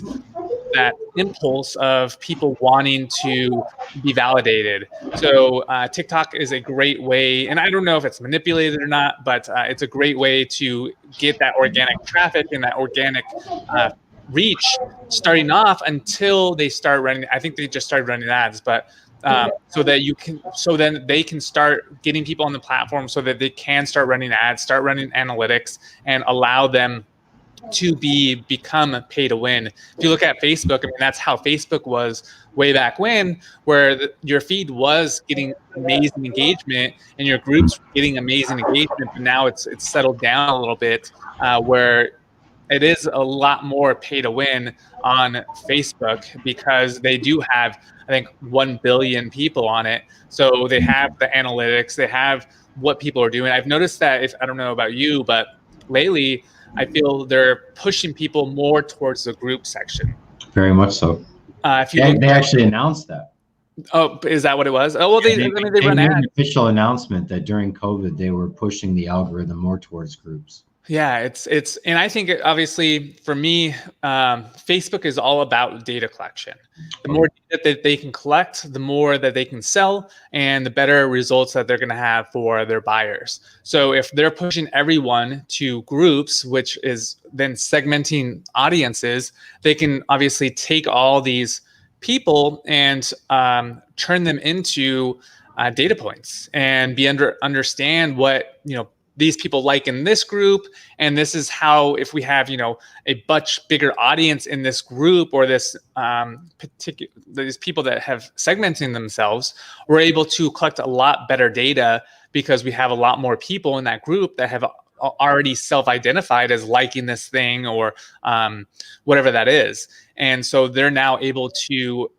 [SPEAKER 1] impulse of people wanting to be validated. So TikTok is a great way, and I don't know if it's manipulated or not, but it's a great way to get that organic traffic and that organic reach starting off until they start running. I think they just started running ads, but so then they can start getting people on the platform so that they can start running ads, start running analytics, and allow them to become pay to win. If you look at Facebook, I mean, that's how Facebook was way back when, where your feed was getting amazing engagement and your groups were getting amazing engagement, but now it's settled down a little bit, where it is a lot more pay to win on Facebook because they do have, I think, 1 billion people on it. So they have the analytics, they have what people are doing. I've noticed that, if I don't know about you, but lately I feel they're pushing people more towards the group section.
[SPEAKER 2] Very much so.
[SPEAKER 1] If you look
[SPEAKER 2] They actually announced that.
[SPEAKER 1] Oh, is that what it was? Oh, well,
[SPEAKER 2] They
[SPEAKER 1] they
[SPEAKER 2] made
[SPEAKER 1] run
[SPEAKER 2] an
[SPEAKER 1] ads.
[SPEAKER 2] official announcement that during COVID they were pushing the algorithm more towards groups.
[SPEAKER 1] Yeah, and I think obviously for me, Facebook is all about data collection. The more data that they can collect, the more that they can sell, and the better results that they're going to have for their buyers. So if they're pushing everyone to groups, which is then segmenting audiences, they can obviously take all these people and turn them into data points and understand what these people like in this group, and this is how, if we have a much bigger audience in this group, or this particular these people that have segmenting themselves, we're able to collect a lot better data because we have a lot more people in that group that have already self-identified as liking this thing, or whatever that is. And so they're now able to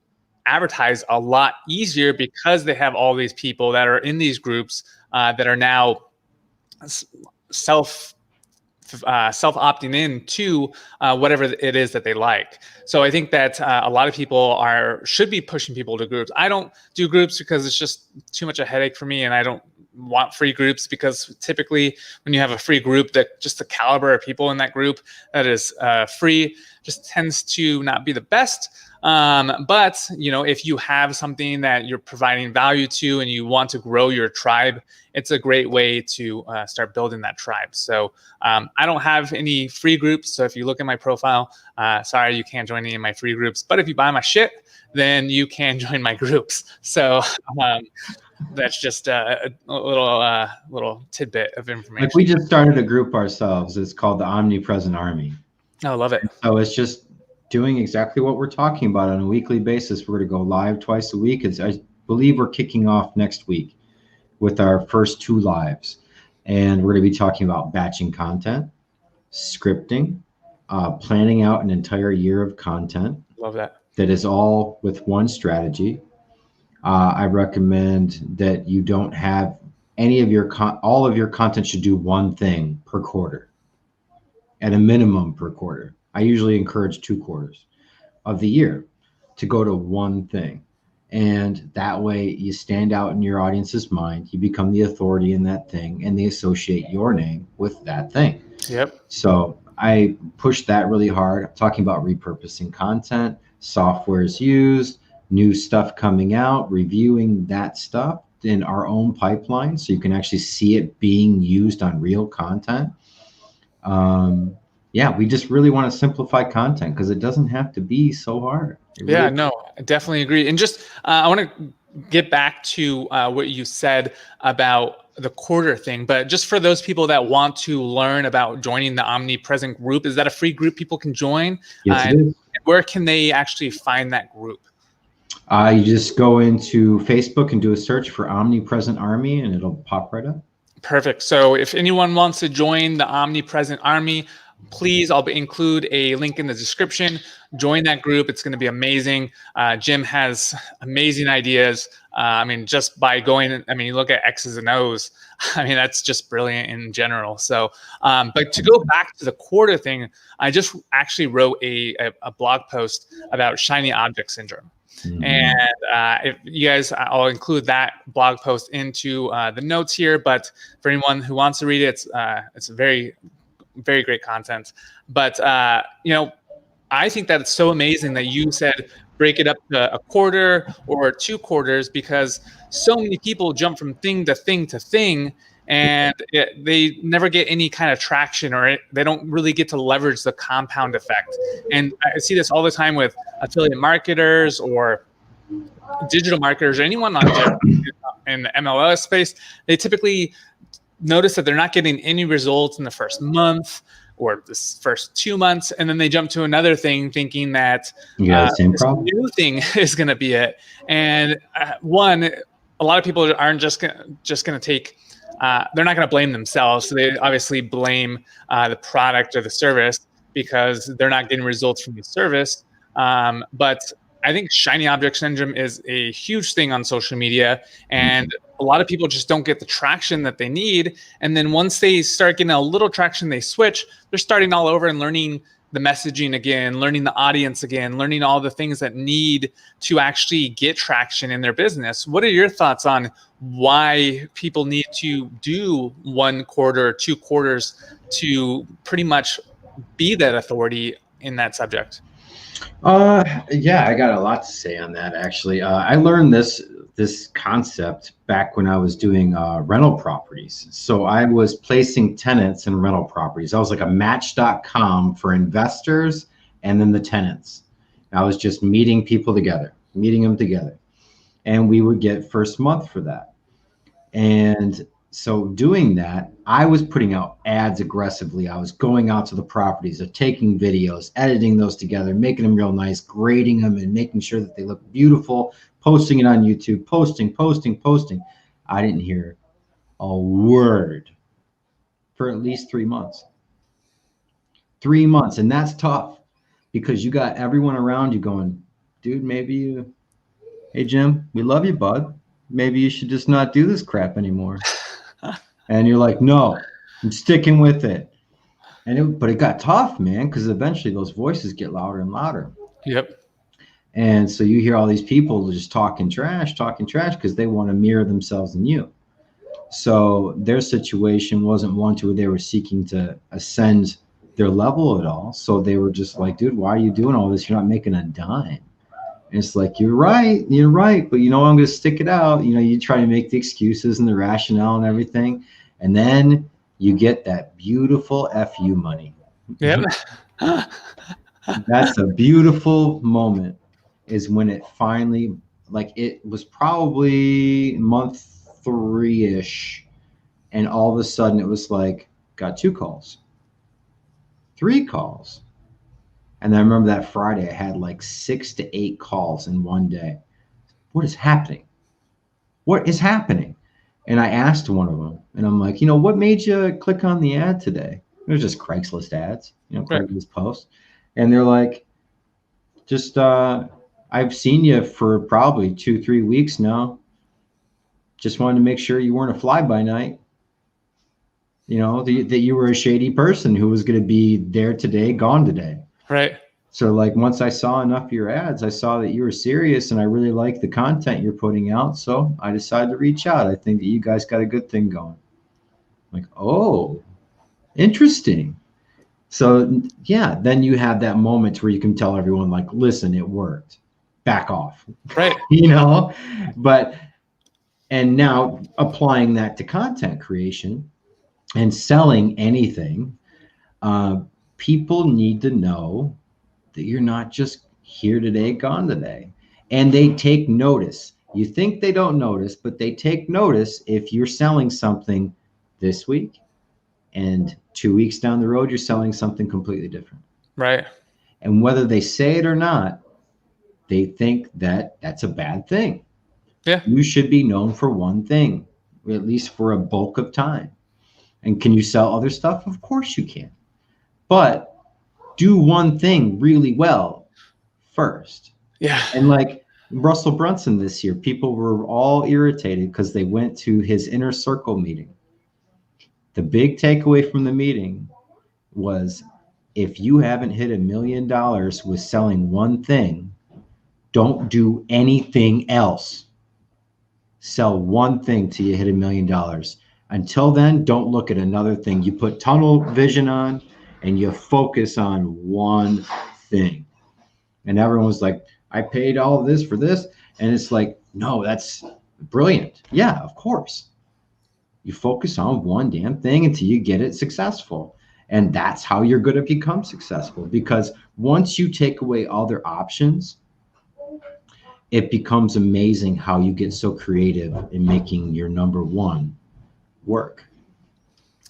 [SPEAKER 1] advertise a lot easier because they have all these people that are in these groups that are now self opting in to whatever it is that they like. So I think that a lot of people should be pushing people to groups. I don't do groups because it's just too much a headache for me, and I don't want free groups, because typically when you have a free group, that just the caliber of people in that group that is free just tends to not be the best. But if you have something that you're providing value to and you want to grow your tribe, it's a great way to start building that tribe. So I don't have any free groups. So if you look at my profile, sorry, you can't join any of my free groups. But if you buy my shit, then you can join my groups. So that's just a little tidbit of information.
[SPEAKER 2] Like, we just started a group ourselves. It's called the Omnipresent Army.
[SPEAKER 1] Oh, I love it.
[SPEAKER 2] So it's just doing exactly what we're talking about on a weekly basis. We're going to go live twice a week. I believe we're kicking off next week with our first 2 lives. And we're going to be talking about batching content, scripting, planning out an entire year of content.
[SPEAKER 1] Love that.
[SPEAKER 2] That is all with one strategy. I recommend that you don't have any of your all of your content should do one thing per quarter, at a minimum per quarter. I usually encourage 2 quarters of the year to go to one thing. And that way you stand out in your audience's mind. You become the authority in that thing, and they associate your name with that thing.
[SPEAKER 1] Yep.
[SPEAKER 2] So I push that really hard. I'm talking about repurposing content, softwares used, new stuff coming out, reviewing that stuff in our own pipeline so you can actually see it being used on real content. Yeah, we just really want to simplify content because it doesn't have to be so hard.
[SPEAKER 1] Yeah, no, I definitely agree. And just I want to get back to what you said about the quarter thing, but just for those people that want to learn about joining the Omnipresent group, is that a free group people can join?
[SPEAKER 2] Yes, it is.
[SPEAKER 1] Where can they actually find that group?
[SPEAKER 2] You just go into Facebook and do a search for Omnipresent Army, and it'll pop right up.
[SPEAKER 1] Perfect. So if anyone wants to join the Omnipresent Army, please, I'll include a link in the description. Join that group. It's going to be amazing. Jim has amazing ideas. I mean, just by going, you look at X's and O's. That's just brilliant in general. So, but to go back to the quarter thing, I just actually wrote a blog post about shiny object syndrome. Mm-hmm. And if you guys, I'll include that blog post into the notes here. But for anyone who wants to read it, it's very, very great content. But I think that it's so amazing that you said break it up to a quarter or 2 quarters, because so many people jump from thing to thing to thing, and they never get any kind of traction, or they don't really get to leverage the compound effect. And I see this all the time with affiliate marketers or digital marketers, or anyone in the MLS space. They typically notice that they're not getting any results in the first month or this first 2 months, and then they jump to another thing thinking that this new thing is going to be it. And a lot of people aren't just going to take. They're not going to blame themselves, so they obviously blame the product or the service because they're not getting results from the service. But I think shiny object syndrome is a huge thing on social media, and a lot of people just don't get the traction that they need. And then once they start getting a little traction, they switch. They're starting all over and learning the messaging again, learning the audience again, learning all the things that need to actually get traction in their business. What are your thoughts on why people need to do 1 quarter, 2 quarters to pretty much be that authority in that subject?
[SPEAKER 2] Yeah, I got a lot to say on that, actually. I learned this concept back when I was doing rental properties. So I was placing tenants in rental properties. I was like a Match.com for investors and then the tenants. I was just meeting people together, meeting them together. And we would get first month for that. And so doing that, I was putting out ads aggressively. I was going out to the properties, taking videos, editing those together, making them real nice, grading them and making sure that they look beautiful, posting it on YouTube, posting. I didn't hear a word for at least 3 months. 3 months. And that's tough because you got everyone around you going, dude, hey, Jim, we love you, bud. Maybe you should just not do this crap anymore. And you're like, no, I'm sticking with it. But it got tough, man, because eventually those voices get louder and louder.
[SPEAKER 1] Yep.
[SPEAKER 2] And so you hear all these people just talking trash because they want to mirror themselves in you. So their situation wasn't one to where they were seeking to ascend their level at all. So they were just like, dude, why are you doing all this? You're not making a dime. And it's like, you're right. But I'm going to stick it out. You try to make the excuses and the rationale and everything. And then you get that beautiful FU money.
[SPEAKER 1] Yep.
[SPEAKER 2] That's a beautiful moment is when it finally, like it was probably month 3-ish. And all of a sudden it was like, got 2 calls, 3 calls. And I remember that Friday I had like 6 to 8 calls in one day. What is happening? And I asked one of them, and I'm like, what made you click on the ad today? It was just Craigslist ads, Craigslist posts. And they're like, just, I've seen you for probably 2-3 weeks now. Just wanted to make sure you weren't a fly-by-night. That you were a shady person who was going to be there today, gone today.
[SPEAKER 1] Right.
[SPEAKER 2] So like once I saw enough of your ads, I saw that you were serious and I really like the content you're putting out. So I decided to reach out. I think that you guys got a good thing going. I'm like, oh, interesting. So yeah, then you have that moment where you can tell everyone like, listen, it worked. Back off.
[SPEAKER 1] Right.
[SPEAKER 2] And now applying that to content creation and selling anything, people need to know that you're not just here today, gone today. And they take notice. You think they don't notice, but they take notice if you're selling something this week and 2 weeks down the road, you're selling something completely different.
[SPEAKER 1] Right.
[SPEAKER 2] And whether they say it or not, they think that that's a bad thing.
[SPEAKER 1] Yeah.
[SPEAKER 2] You should be known for one thing, or at least for a bulk of time. And can you sell other stuff? Of course you can. But do one thing really well first.
[SPEAKER 1] Yeah.
[SPEAKER 2] And like Russell Brunson this year, people were all irritated because they went to his inner circle meeting. The big takeaway from the meeting was if you haven't hit $1 million with selling one thing, don't do anything else. Sell one thing till you hit $1 million. Until then, don't look at another thing. You put tunnel vision on and you focus on one thing. And everyone was like, I paid all of this for this. And it's like, no, that's brilliant. Yeah, of course. You focus on one damn thing until you get it successful. And that's how you're going to become successful. Because once you take away other options, it becomes amazing how you get so creative in making your number one work.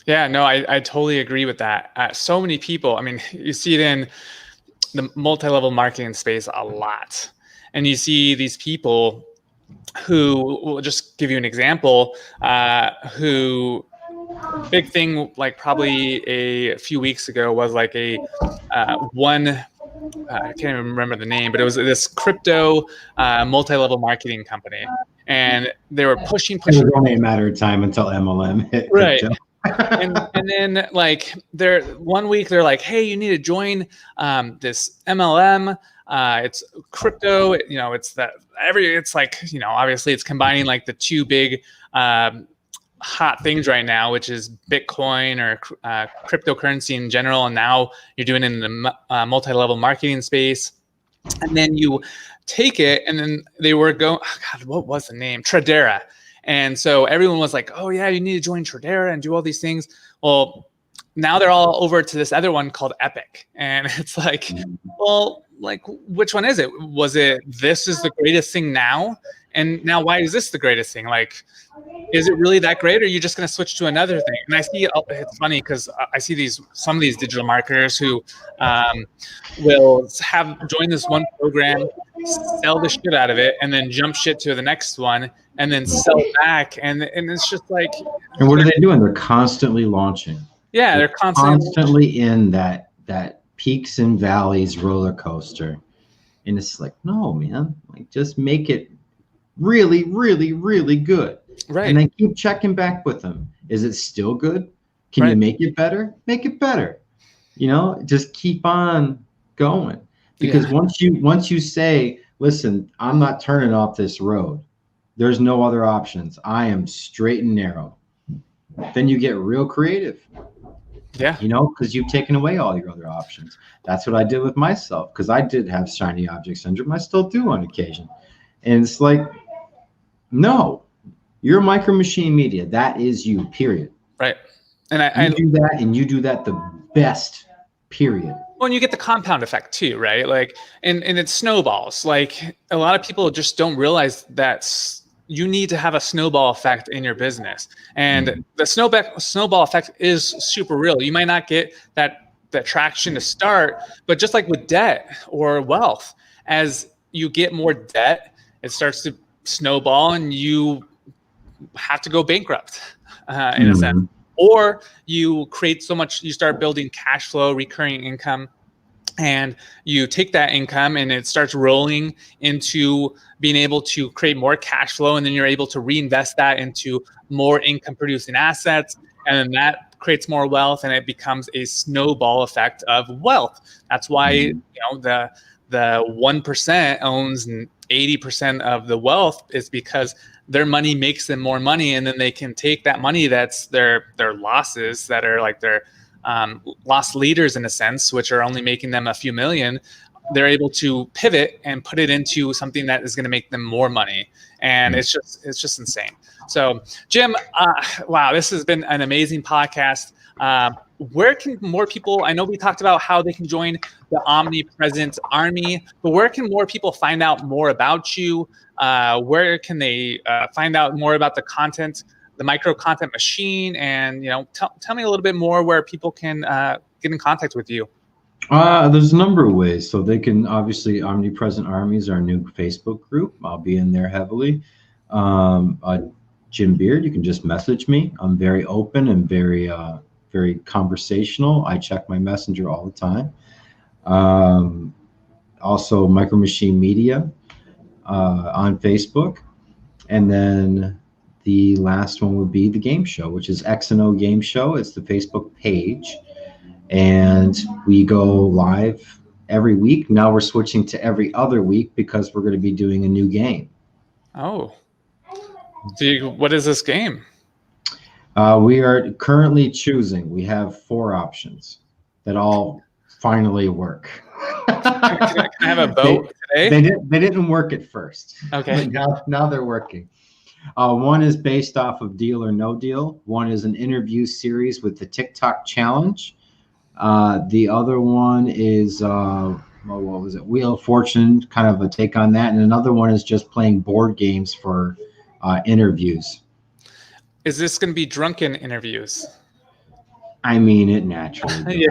[SPEAKER 1] Yeah, no, I totally agree with that. So many people, I mean, you see it in the multi-level marketing space a lot. And you see these people who, will just give you an example, who big thing like probably a few weeks ago was like a I can't even remember the name, but it was this crypto multi-level marketing company. and they were pushing.
[SPEAKER 2] It was only a matter of time until MLM hit.
[SPEAKER 1] Right.
[SPEAKER 2] crypto.
[SPEAKER 1] and then like they're 1 week they're like, hey, you need to join this MLM. It's crypto. It's that it's like, obviously it's combining like the two big hot things right now, which is Bitcoin or cryptocurrency in general. And now you're doing it in the multi-level marketing space. And then you take it, and then they were going, oh God, what was the name? Tradera. And so everyone was like, oh yeah, you need to join Tradera and do all these things. Well, now they're all over to this other one called Epic. And it's like, well, like, which one is it? Was it, this is the greatest thing now? And now why is this the greatest thing? Like, is it really that great, or are you just going to switch to another thing? And I see, it's funny because I see some of these digital marketers who will have joined this one program, sell the shit out of it, and then jump shit to the next one, and then sell back. And it's just like.
[SPEAKER 2] And what are they doing? They're constantly launching.
[SPEAKER 1] Yeah, they're
[SPEAKER 2] constantly in that peaks and valleys roller coaster. And it's like, no, man, like just make it really, really, really good.
[SPEAKER 1] Right.
[SPEAKER 2] And then keep checking back with them. Is it still good? Can you make it better? Make it better. Just keep on going. Because once you say, listen, I'm not turning off this road, there's no other options, I am straight and narrow, then you get real creative.
[SPEAKER 1] Yeah.
[SPEAKER 2] Because you've taken away all your other options. That's what I did with myself, because I did have shiny object syndrome. I still do on occasion. And it's like, no, you're Micro Machine Media. That is you, period.
[SPEAKER 1] Right. And I
[SPEAKER 2] do that, and you do that the best, period.
[SPEAKER 1] Well, and you get the compound effect too, right? Like, and it snowballs. Like, a lot of people just don't realize that you need to have a snowball effect in your business. And the snowball effect is super real. You might not get that traction to start, but just like with debt or wealth, as you get more debt, it starts to snowball and you have to go bankrupt in a sense. Or you create so much, you start building cash flow, recurring income, and you take that income and it starts rolling into being able to create more cash flow. And then you're able to reinvest that into more income producing assets. And then that creates more wealth, and it becomes a snowball effect of wealth. That's why, the 1% owns 80% of the wealth, is because their money makes them more money, and then they can take that money that's their losses, that are like their lost leaders in a sense, which are only making them a few million. They're able to pivot and put it into something that is going to make them more money, and it's just insane. So, Jim, wow, this has been an amazing podcast. Where can more people, I know we talked about how they can join the Omnipresent Army, but where can more people find out more about you? Where can they find out more about the content, the Micro Content Machine? And, tell me a little bit more where people can get in contact with you.
[SPEAKER 2] There's a number of ways. So they can, obviously, Omnipresent Army is our new Facebook group. I'll be in there heavily. Jim Beard, you can just message me. I'm very open and very conversational. I check my messenger all the time. Also Micro Machine Media on Facebook. And then the last one would be the game show, which is X&O Game Show. It's the Facebook page. And we go live every week. Now we're switching to every other week because we're going to be doing a new game.
[SPEAKER 1] Oh. What is this game?
[SPEAKER 2] We are currently choosing. We have 4 options that all finally work.
[SPEAKER 1] Can I have a vote today?
[SPEAKER 2] They didn't work at first.
[SPEAKER 1] Okay.
[SPEAKER 2] Now they're working. One is based off of Deal or No Deal. One is an interview series with the TikTok challenge. The other one is what was it? Wheel of Fortune, kind of a take on that. And another one is just playing board games for interviews.
[SPEAKER 1] Is this going to be drunken interviews?
[SPEAKER 2] I mean, it naturally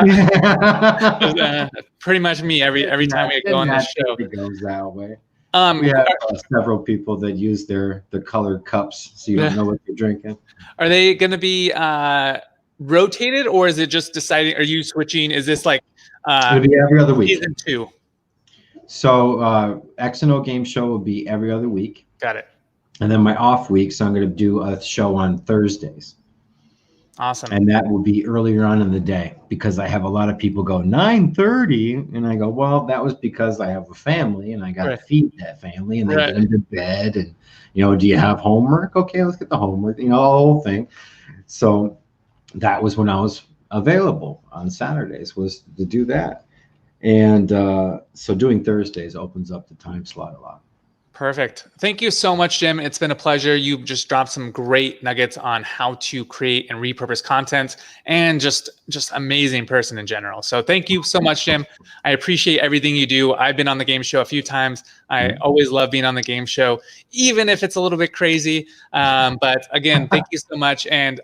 [SPEAKER 1] yeah. Pretty much me every time we go on the show.
[SPEAKER 2] It goes that way. We have several people that use the colored cups, so you don't know what they're drinking.
[SPEAKER 1] Are they going to be rotated, or is it just deciding? Are you switching? Is this like
[SPEAKER 2] it'll be every other week?
[SPEAKER 1] Season 2.
[SPEAKER 2] So X and O Game Show will be every other week.
[SPEAKER 1] Got it.
[SPEAKER 2] And then my off weeks, I'm going to do a show on Thursdays.
[SPEAKER 1] Awesome.
[SPEAKER 2] And that will be earlier on in the day because I have a lot of people go 9:30, and I go, well, that was because I have a family and I got to feed that family, and they get into bed, and do you have homework? Okay, let's get the homework. The whole thing. So that was when I was available on Saturdays, was to do that, and so doing Thursdays opens up the time slot a lot.
[SPEAKER 1] Perfect. Thank you so much, Jim. It's been a pleasure. You've just dropped some great nuggets on how to create and repurpose content, and just amazing person in general. So thank you so much, Jim. I appreciate everything you do. I've been on the game show a few times. I always love being on the game show, even if it's a little bit crazy. But again, thank you so much. And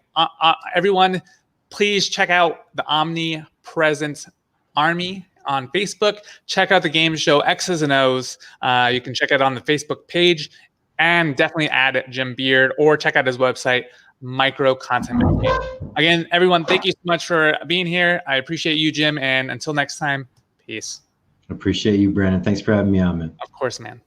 [SPEAKER 1] everyone, please check out the Omnipresent Army on Facebook. Check out the game show X's and O's. You can check it on the Facebook page, and definitely add Jim Beard, or check out his website, Micro Content Management. Again, everyone, thank you so much for being here. I appreciate you, Jim, and until next time, peace.
[SPEAKER 2] Appreciate you, Brandon. Thanks for having me on, man.
[SPEAKER 1] Of course, man.